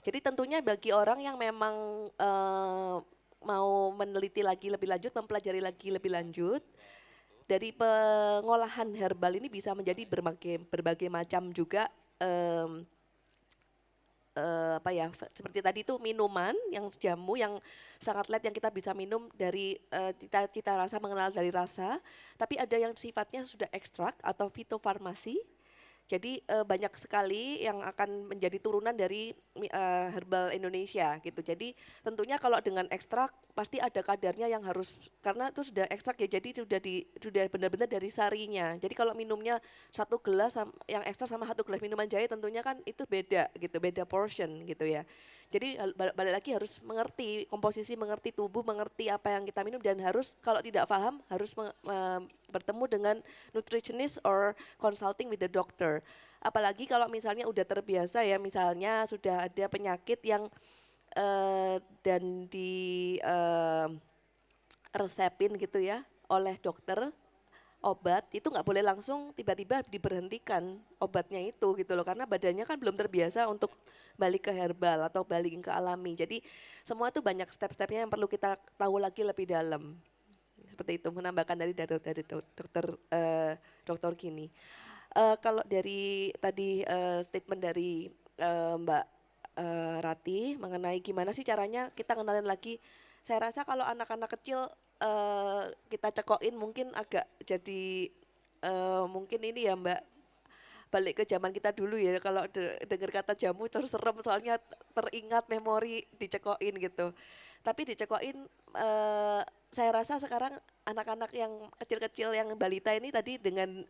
Jadi tentunya bagi orang yang memang mau meneliti lagi lebih lanjut, mempelajari lagi lebih lanjut, dari pengolahan herbal ini bisa menjadi berbagai macam juga seperti tadi itu minuman yang jamu yang sangat light yang kita bisa minum dari cita rasa, mengenal dari rasa, tapi ada yang sifatnya sudah ekstrak atau fitofarmasi Jadi banyak sekali yang akan menjadi turunan dari herbal Indonesia gitu. Jadi tentunya kalau dengan ekstrak pasti ada kadarnya yang harus, karena itu sudah ekstrak ya, jadi sudah benar-benar dari sarinya. Jadi kalau minumnya 1 gelas yang ekstrak sama 1 gelas minuman jahe tentunya kan itu beda gitu, beda portion gitu ya. Jadi balik lagi harus mengerti komposisi, mengerti tubuh, mengerti apa yang kita minum, dan harus kalau tidak paham harus bertemu dengan nutritionist or consulting with the doctor. Apalagi kalau misalnya udah terbiasa ya, misalnya sudah ada penyakit yang dan di resepin gitu ya oleh dokter obat, itu nggak boleh langsung tiba-tiba diberhentikan obatnya itu gitu loh, karena badannya kan belum terbiasa untuk balik ke herbal atau balik ke alami. Jadi semua itu banyak step-stepnya yang perlu kita tahu lagi lebih dalam. Seperti itu, menambahkan dari dokter Gini. Kalau dari tadi statement dari Mbak Rati mengenai gimana sih caranya kita kenalin lagi, saya rasa kalau anak-anak kecil kita cekokin mungkin agak jadi mungkin ini ya Mbak, balik ke zaman kita dulu ya, kalau dengar kata jamu terus serem soalnya teringat memori dicekokin gitu. Tapi dicekokin saya rasa sekarang anak-anak yang kecil-kecil yang balita ini tadi dengan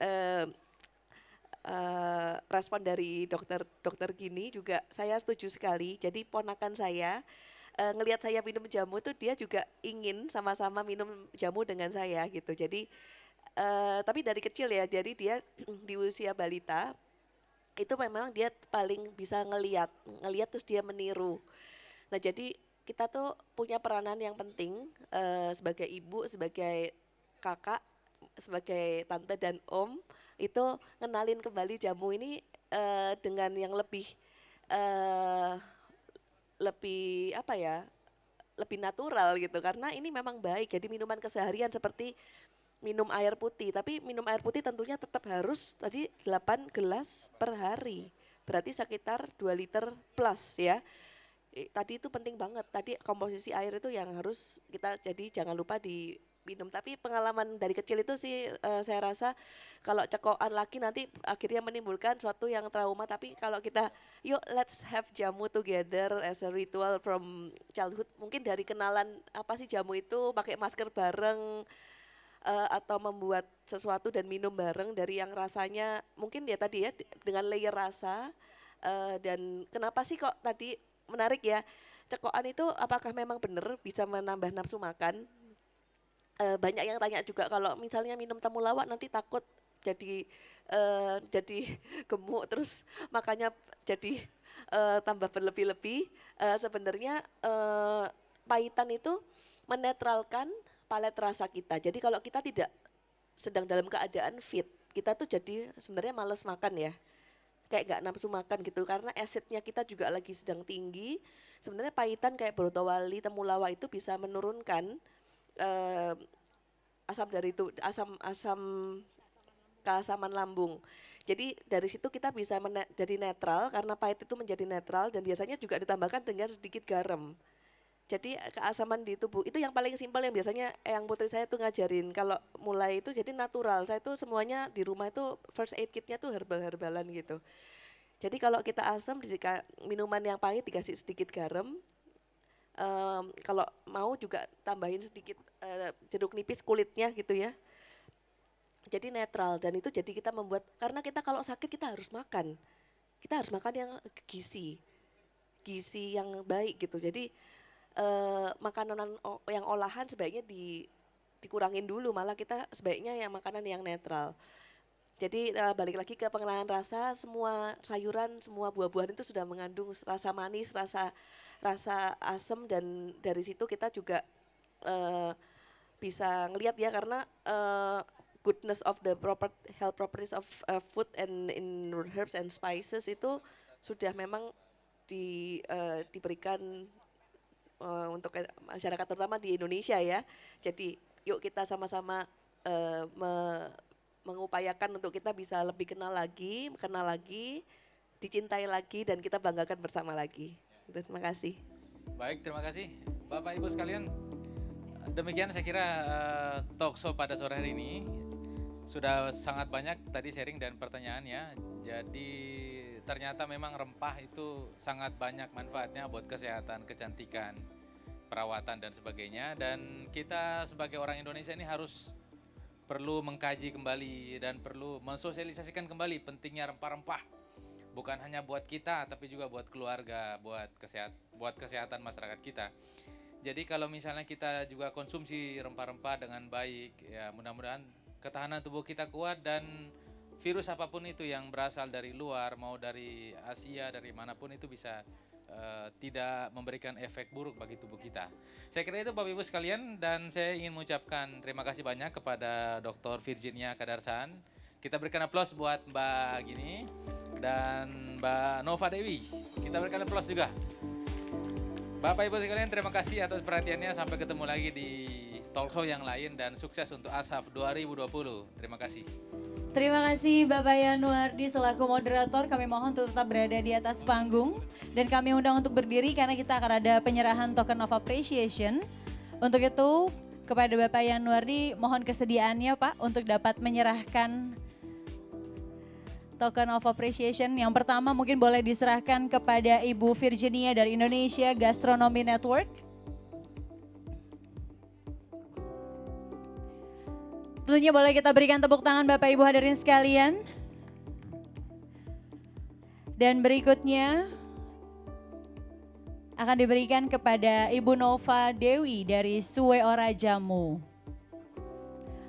respon dari dokter Gini juga saya setuju sekali. Jadi ponakan saya ngelihat saya minum jamu tuh dia juga ingin sama-sama minum jamu dengan saya gitu. Jadi tapi dari kecil ya, jadi dia di usia balita itu memang dia paling bisa ngelihat terus dia meniru. Nah jadi kita tuh punya peranan yang penting sebagai ibu, sebagai kakak, sebagai tante dan om, itu ngenalin kembali jamu ini dengan yang lebih apa ya, lebih natural gitu, karena ini memang baik. Jadi minuman keseharian seperti minum air putih, tapi minum air putih tentunya tetap harus tadi 8 gelas per hari, berarti sekitar 2 liter plus ya. Tadi itu penting banget, tadi komposisi air itu yang harus kita, jadi jangan lupa diminum. Tapi pengalaman dari kecil itu sih saya rasa kalau cekokan lagi nanti akhirnya menimbulkan suatu yang trauma. Tapi kalau kita yuk let's have jamu together as a ritual from childhood, mungkin dari kenalan apa sih jamu itu, pakai masker bareng, atau membuat sesuatu dan minum bareng, dari yang rasanya mungkin ya tadi ya dengan layer rasa, dan kenapa sih kok tadi menarik ya, cekokan itu apakah memang benar bisa menambah nafsu makan? Banyak yang tanya juga kalau misalnya minum temulawak nanti takut jadi gemuk terus makanya jadi tambah berlebih-lebih. Sebenarnya pahitan itu menetralkan palet rasa kita. Jadi kalau kita tidak sedang dalam keadaan fit, kita tuh jadi sebenarnya males makan ya, kayak nggak nafsu makan gitu, karena acidnya kita juga lagi sedang tinggi. Sebenarnya pahitan kayak brotowali, temulawak itu bisa menurunkan asam dari itu, asam keasaman lambung. Jadi dari situ kita bisa jadi netral, karena pahit itu menjadi netral, dan biasanya juga ditambahkan dengan sedikit garam. Jadi keasaman di tubuh itu yang paling simpel, yang biasanya yang putri saya tuh ngajarin kalau mulai itu jadi natural. Saya tuh semuanya di rumah itu first aid kitnya tuh herbal-herbalan gitu. Jadi kalau kita asam, jika minuman yang pahit dikasih sedikit garam. Kalau mau juga tambahin sedikit jeruk nipis kulitnya gitu ya. Jadi netral, dan itu jadi kita membuat, karena kita kalau sakit kita harus makan. Kita harus makan yang gizi yang baik gitu. Jadi makanan yang olahan sebaiknya dikurangin dulu, malah kita sebaiknya yang makanan yang netral. Jadi balik lagi ke pengenalan rasa, semua sayuran, semua buah-buahan itu sudah mengandung rasa manis, rasa asam, dan dari situ kita juga bisa ngelihat ya, karena goodness of the health properties of food and in herbs and spices itu sudah memang diberikan untuk masyarakat terutama di Indonesia ya. Jadi yuk kita sama-sama mengupayakan untuk kita bisa lebih kenal lagi, dicintai lagi, dan kita banggakan bersama lagi. Terima kasih. Baik, terima kasih Bapak Ibu sekalian. Demikian saya kira talk show pada sore hari ini. Sudah sangat banyak tadi sharing dan pertanyaannya. Jadi ternyata memang rempah itu sangat banyak manfaatnya buat kesehatan, kecantikan, perawatan dan sebagainya. Dan kita sebagai orang Indonesia ini harus perlu mengkaji kembali dan perlu mensosialisasikan kembali pentingnya rempah-rempah. Bukan hanya buat kita tapi juga buat keluarga, buat kesehatan masyarakat kita. Jadi kalau misalnya kita juga konsumsi rempah-rempah dengan baik, ya mudah-mudahan ketahanan tubuh kita kuat dan virus apapun itu yang berasal dari luar, mau dari Asia, dari manapun itu bisa tidak memberikan efek buruk bagi tubuh kita. Saya kira itu Bapak Ibu sekalian, dan saya ingin mengucapkan terima kasih banyak kepada Dr. Virginia Kadarsan. Kita berikan aplaus buat Mbak Gini dan Mbak Nova Dewi. Kita berikan aplaus juga. Bapak Ibu sekalian, terima kasih atas perhatiannya. Sampai ketemu lagi di talk show yang lain dan sukses untuk ASAF 2020. Terima kasih. Terima kasih Bapak Yanuardi selaku moderator. Kami mohon untuk tetap berada di atas panggung. Dan kami undang untuk berdiri karena kita akan ada penyerahan token of appreciation. Untuk itu kepada Bapak Yanuardi mohon kesediaannya Pak untuk dapat menyerahkan token of appreciation. Yang pertama mungkin boleh diserahkan kepada Ibu Virginia dari Indonesia Gastronomy Network. Tentunya boleh kita berikan tepuk tangan Bapak Ibu hadirin sekalian. Dan berikutnya akan diberikan kepada Ibu Nova Dewi dari Suwe Ora Jamu.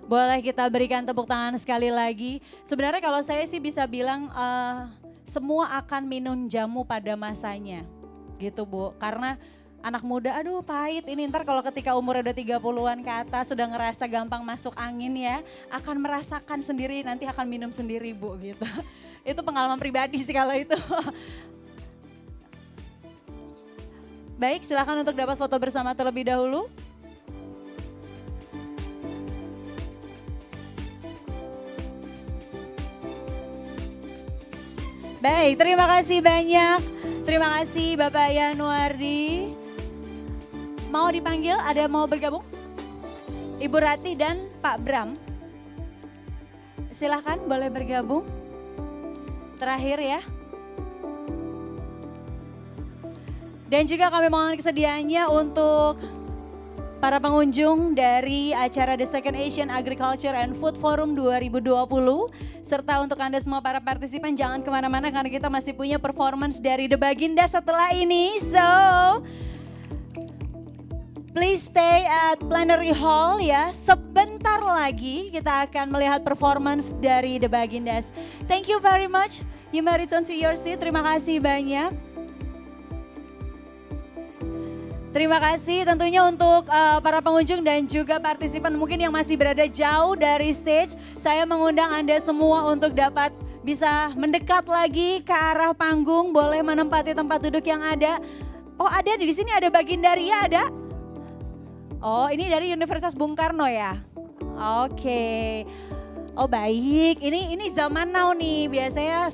Boleh kita berikan tepuk tangan sekali lagi. Sebenarnya kalau saya sih bisa bilang semua akan minum jamu pada masanya. Gitu Bu, karena anak muda aduh pahit ini ntar kalau ketika umur udah 30-an ke atas sudah ngerasa gampang masuk angin ya. Akan merasakan sendiri nanti akan minum sendiri Bu gitu. Itu pengalaman pribadi sih kalau itu. Baik silakan untuk dapat foto bersama terlebih dahulu. Baik, terima kasih banyak. Terima kasih Bapak Yanuardi. Mau dipanggil, ada mau bergabung? Ibu Rati dan Pak Bram. Silahkan boleh bergabung. Terakhir ya. Dan juga kami mohon kesediaannya untuk para pengunjung dari acara The Second Asian Agriculture and Food Forum 2020. Serta untuk Anda semua para partisipan jangan kemana-mana karena kita masih punya performance dari The Baginda setelah ini. So, please stay at Plenary Hall ya. Sebentar lagi kita akan melihat performance dari The Bagindas. Thank you very much. You may return to your seat. Terima kasih banyak. Terima kasih tentunya untuk para pengunjung dan juga partisipan mungkin yang masih berada jauh dari stage. Saya mengundang Anda semua untuk dapat bisa mendekat lagi ke arah panggung. Boleh menempati tempat duduk yang ada. Oh ada di sini ada Bagindaria ada? Oh ini dari Universitas Bung Karno ya? Oke. Oh baik, ini zaman now nih biasanya